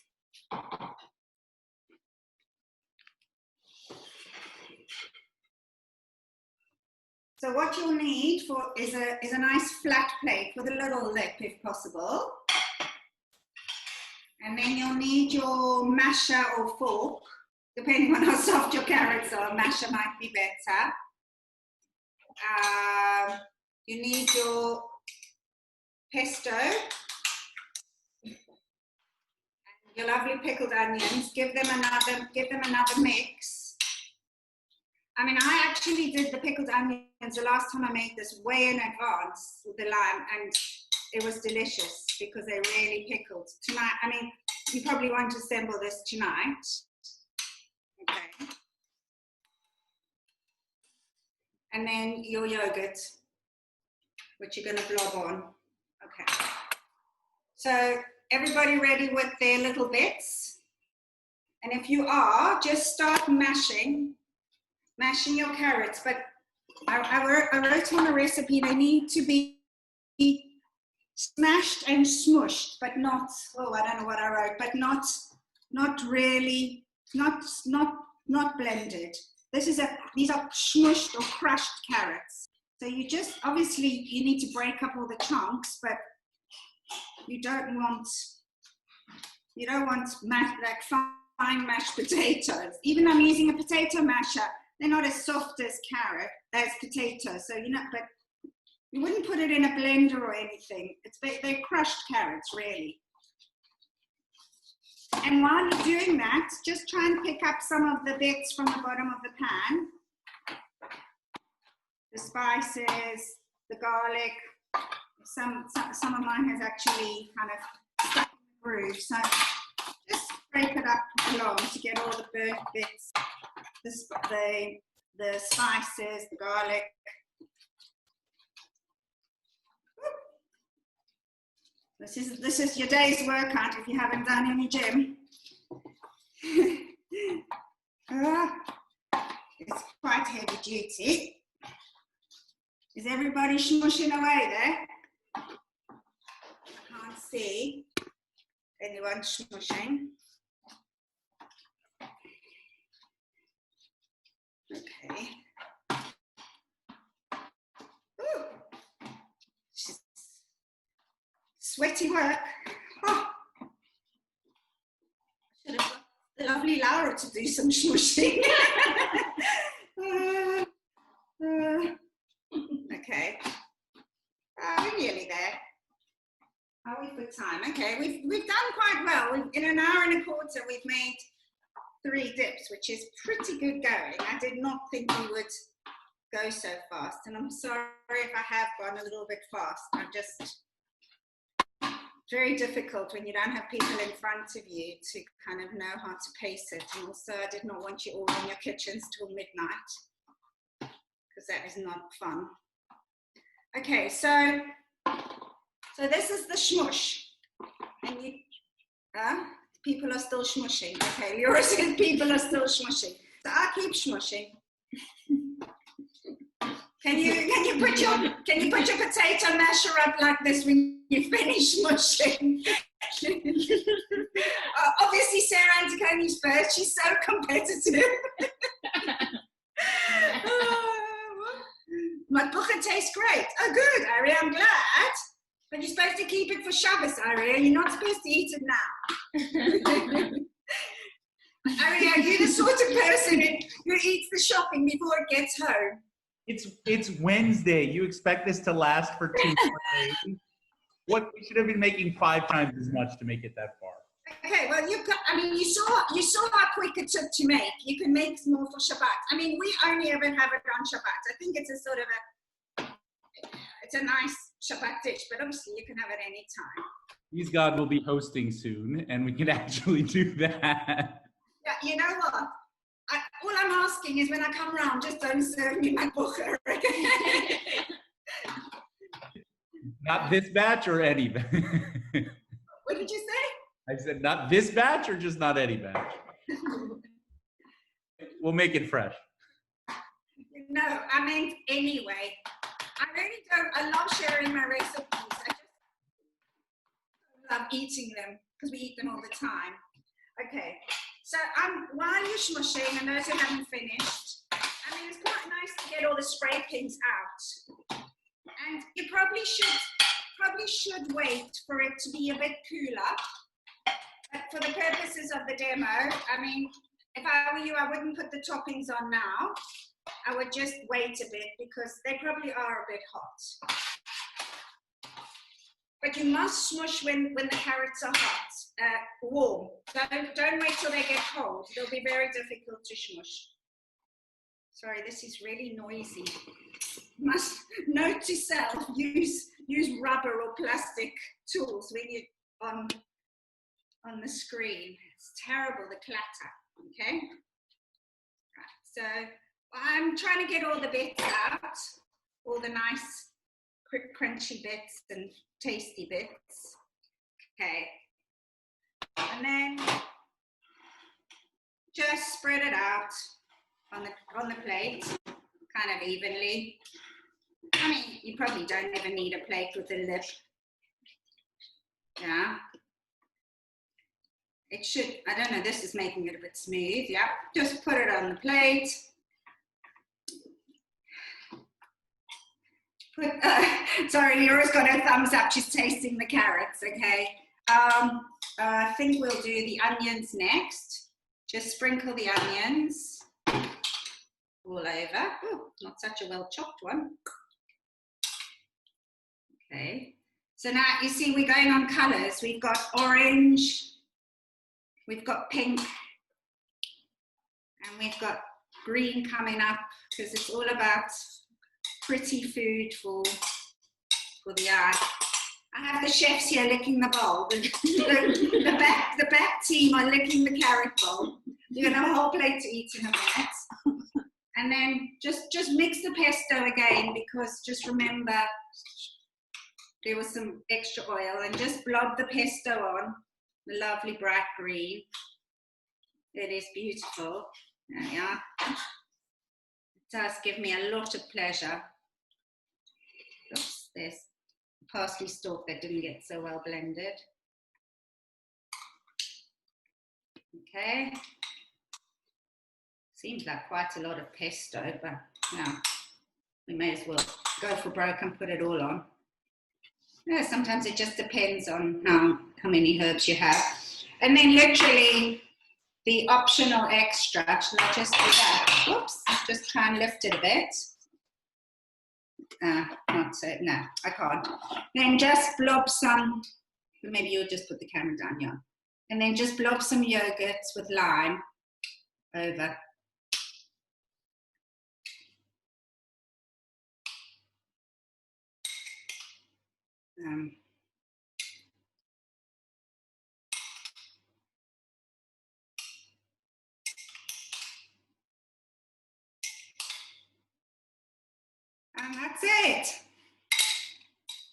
So what you'll need is a nice flat plate with a little lip if possible. And then you'll need your masher or fork, depending on how soft your carrots are. Masher might be better. You need your pesto, and your lovely pickled onions. Give them another mix. I mean, I actually did the pickled onions the last time I made this way in advance with the lime, and it was delicious because they really pickled. Tonight, I mean, you probably want to assemble this tonight. Okay. And then your yogurt, which you're going to blob on. Okay. So everybody ready with their little bits? And if you are, just start mashing your carrots. But I wrote on the recipe, they need to be smashed and smushed, but not, oh, I don't know what I wrote, but not really, not blended. These are smushed or crushed carrots. So you just, obviously you need to break up all the chunks, but you don't want like fine mashed potatoes. Even I'm using a potato masher, they're not as soft as potatoes. So but you wouldn't put it in a blender or anything. They're crushed carrots, really. And while you're doing that, just try and pick up some of the bits from the bottom of the pan. The spices, the garlic. Some of mine has actually kind of stuck through. So just scrape it up along to get all the burnt bits, the spices, the garlic. This is your day's workout if you haven't done any gym. It's quite heavy duty. Is everybody smushing away there? I can't see anyone smushing. Okay. Ooh. Sweaty work. Oh. Should have got the lovely Laura to do some smushing. Okay. We're nearly there. How are we for time? Okay, we've done quite well. In an hour and a quarter, we've made 3 dips, which is pretty good going. I did not think we would go so fast, and I'm sorry if I have gone a little bit fast. I'm just very difficult when you don't have people in front of you to kind of know how to pace it. And also, I did not want you all in your kitchens till midnight, because that is not fun. Okay, so this is the smush, and people are still smushing. Okay, Laura said people are still smushing, so I keep smushing. Can you put your potato masher up like this when you finish smushing? Obviously, Sarah Anticone's first. She's so competitive. My bucha tastes great. Oh, good, Ari, I'm glad. But you're supposed to keep it for Shabbos, Ari. You're not supposed to eat it now. Ari, are you the sort of person who eats the shopping before it gets home? It's Wednesday. You expect this to last for 2 days? What, we should have been making 5 times as much to make it that far. Okay, well, you saw how quick it took to make. You can make more for Shabbat. I mean, we only ever have it on Shabbat. I think it's a sort of it's a nice Shabbat dish, but obviously you can have it any time. Please God, will be hosting soon, and we can actually do that. Yeah, you know what? All I'm asking is when I come round, just don't serve me my bucha. Not this batch or any batch? What did you say? I said not this batch or just not any batch? We'll make it fresh. No, I meant anyway. I really don't. I love sharing my recipes. I just love eating them because we eat them all the time. Okay, so while you're smushing, and those who haven't finished, I mean, it's quite nice to get all the spray pins out. And you probably should wait for it to be a bit cooler. But for the purposes of the demo, I mean, if I were you, I wouldn't put the toppings on now. I would just wait a bit because they probably are a bit hot. But you must smush when the carrots are hot, warm. Don't wait till they get cold. It'll be very difficult to smush. Sorry, this is really noisy. Must note to self: use rubber or plastic tools when you're on the screen. It's terrible, the clatter. Okay. Right. So I'm trying to get all the bits out, all the nice, quick, crunchy bits and tasty bits. Okay. And then just spread it out on the plate, kind of evenly. I mean, you probably don't even need a plate with a lid. Yeah. It should, I don't know, this is making it a bit smooth. Yeah. Just put it on the plate. Sorry, Laura's got her thumbs up. She's tasting the carrots, okay? I think we'll do the onions next. Just sprinkle the onions all over. Oh, not such a well chopped one. Okay. So now you see we're going on colors. We've got orange, we've got pink, and we've got green coming up because it's all about pretty food for the eye. I have the chefs here licking the bowl. The back team are licking the carrot bowl. You're gonna have a whole plate to eat in a minute. And then just mix the pesto again, because just remember there was some extra oil, and just blob the pesto on, the lovely bright green. It is beautiful. There we are. It does give me a lot of pleasure. Oops, there's parsley stalk that didn't get so well blended. Okay. Seems like quite a lot of pesto, but yeah, we may as well go for broke and put it all on. Yeah, sometimes it just depends on how many herbs you have. And then literally the optional extra, shall I just do that? Whoops, just try and lift it a bit. Not so, no, I can't. Then just blob some, maybe you'll just put the camera down, yeah. And then just blob some yogurt with lime over. And that's it.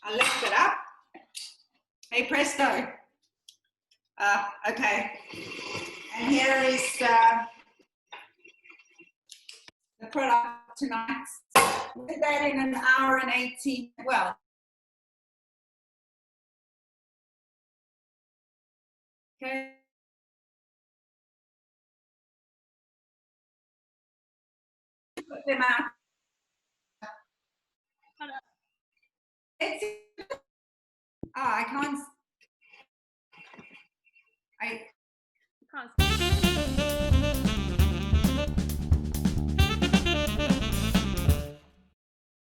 I'll lift it up. Hey, presto. Okay. And here is the product tonight. We'll do that in an hour and 18, well. Okay. Put them out. I can't.